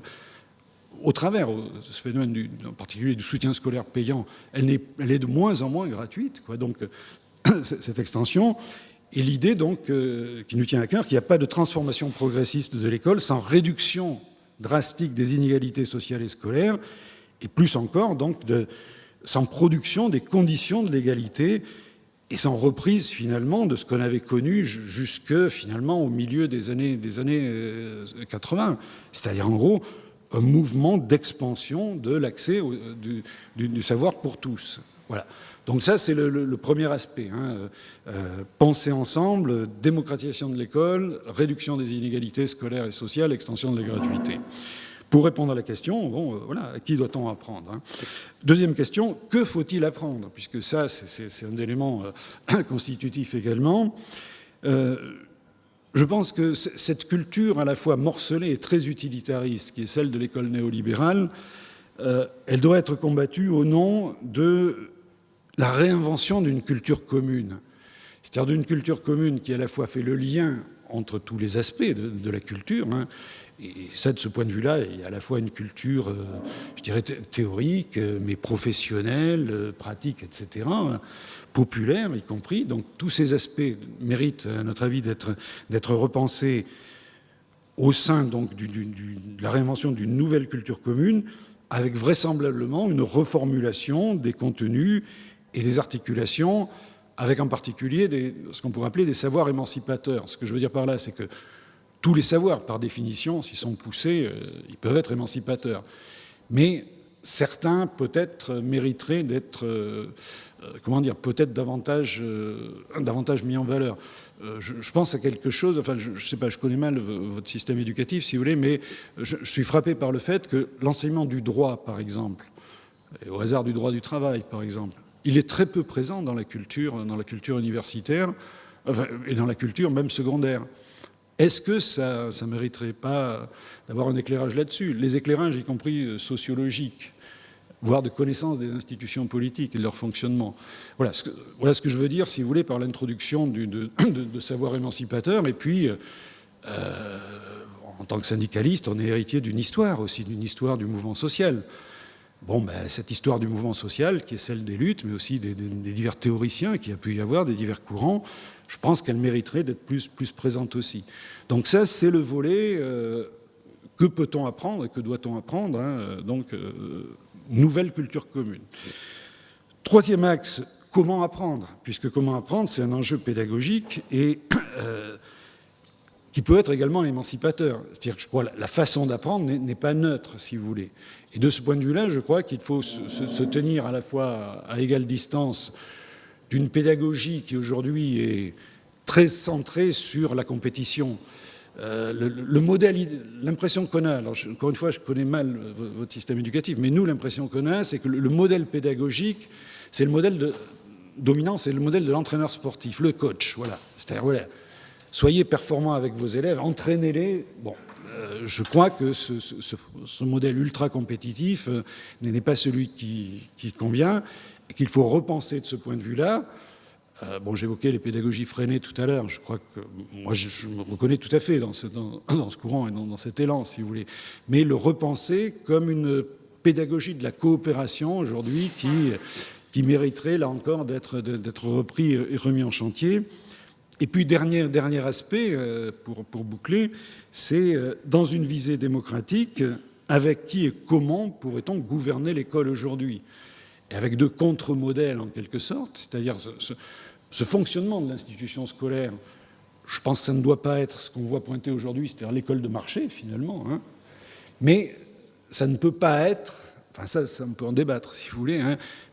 au travers de ce phénomène, en particulier du soutien scolaire payant, elle est de moins en moins gratuite, quoi. Donc, cette extension, et l'idée, donc, qui nous tient à cœur, qu'il n'y a pas de transformation progressiste de l'école sans réduction drastique des inégalités sociales et scolaires, et plus encore, donc, sans production des conditions de l'égalité et sans reprise, finalement, de ce qu'on avait connu jusque, finalement, au milieu des années 80. C'est-à-dire, en gros, un mouvement d'expansion de l'accès du savoir pour tous. Voilà. Donc ça, c'est le premier aspect. Penser ensemble, démocratisation de l'école, réduction des inégalités scolaires et sociales, extension de la gratuité. Pour répondre à la question, bon, voilà, à qui doit-on apprendre? Deuxième question, que faut-il apprendre? Puisque ça, c'est un élément constitutif également. Je pense que cette culture à la fois morcelée et très utilitariste, qui est celle de l'école néolibérale, elle doit être combattue au nom de la réinvention d'une culture commune. C'est-à-dire d'une culture commune qui à la fois fait le lien entre tous les aspects de la culture, et ça, de ce point de vue-là, il y a à la fois une culture, je dirais, théorique, mais professionnelle, pratique, etc., populaire y compris. Donc tous ces aspects méritent, à notre avis, d'être repensés au sein donc, de la réinvention d'une nouvelle culture commune, avec vraisemblablement une reformulation des contenus et des articulations, avec en particulier ce qu'on pourrait appeler des savoirs émancipateurs. Ce que je veux dire par là, c'est que tous les savoirs, par définition, s'ils sont poussés, ils peuvent être émancipateurs. Mais certains, peut-être, mériteraient d'être, peut-être davantage mis en valeur. Je pense à quelque chose, enfin, je ne sais pas, je connais mal votre système éducatif, si vous voulez, mais je suis frappé par le fait que l'enseignement du droit, par exemple, et au hasard du droit du travail, par exemple, il est très peu présent dans la culture universitaire, et dans la culture même secondaire. Est-ce que ça ne mériterait pas d'avoir un éclairage là-dessus? Les éclairages, y compris sociologiques, voire de connaissance des institutions politiques et de leur fonctionnement. Voilà ce que je veux dire, si vous voulez, par l'introduction de savoir émancipateur. Et puis, en tant que syndicaliste, on est héritier d'une histoire aussi, d'une histoire du mouvement social. Bon, cette histoire du mouvement social, qui est celle des luttes, mais aussi des divers théoriciens qu'il y a pu y avoir, des divers courants, je pense qu'elle mériterait d'être plus présente aussi. Donc ça, c'est le volet que peut-on apprendre et que doit-on apprendre, nouvelle culture commune. Troisième axe, comment apprendre? Puisque comment apprendre, c'est un enjeu pédagogique et qui peut être également émancipateur. C'est-à-dire que je crois que la façon d'apprendre n'est pas neutre, si vous voulez. Et de ce point de vue-là, je crois qu'il faut se tenir à la fois à égale distance d'une pédagogie qui aujourd'hui est très centrée sur la compétition. Le modèle, l'impression qu'on a, alors encore une fois, je connais mal votre système éducatif, mais nous, l'impression qu'on a, c'est que le modèle pédagogique, c'est le modèle dominant, c'est le modèle de l'entraîneur sportif, le coach, voilà. C'est-à-dire, voilà, soyez performants avec vos élèves, entraînez-les. Bon, je crois que ce modèle ultra compétitif n'est pas celui qui convient et qu'il faut repenser de ce point de vue-là. Bon, j'évoquais les pédagogies freinées tout à l'heure. Je crois que moi, je me reconnais tout à fait dans ce courant et dans cet élan, si vous voulez. Mais le repenser comme une pédagogie de la coopération aujourd'hui qui mériterait, là encore, d'être repris et remis en chantier. Et puis, dernier aspect, pour boucler, c'est dans une visée démocratique, avec qui et comment pourrait-on gouverner l'école aujourd'hui? Et avec deux contre-modèles, en quelque sorte, c'est-à-dire ce fonctionnement de l'institution scolaire, je pense que ça ne doit pas être ce qu'on voit pointer aujourd'hui, c'est-à-dire l'école de marché, finalement, mais ça ne peut pas être, enfin ça on peut en débattre, si vous voulez,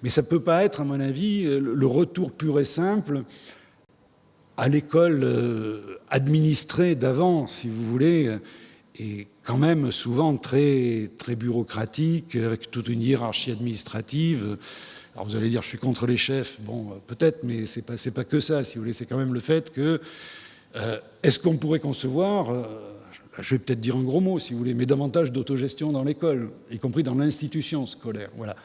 mais ça ne peut pas être, à mon avis, le retour pur et simple à l'école administrée d'avant, si vous voulez, et quand même souvent très, très bureaucratique, avec toute une hiérarchie administrative. Alors vous allez dire, je suis contre les chefs. Bon, peut-être, mais c'est pas que ça, si vous voulez. C'est quand même le fait que... est-ce qu'on pourrait concevoir, je vais peut-être dire un gros mot, si vous voulez, mais davantage d'autogestion dans l'école, y compris dans l'institution scolaire. Voilà.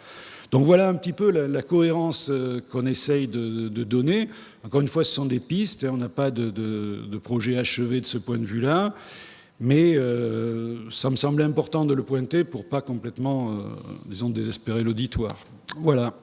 Donc voilà un petit peu la cohérence qu'on essaye de donner. Encore une fois, ce sont des pistes, on n'a pas de projet achevé de ce point de vue-là, mais ça me semblait important de le pointer pour pas complètement, disons, désespérer l'auditoire. Voilà.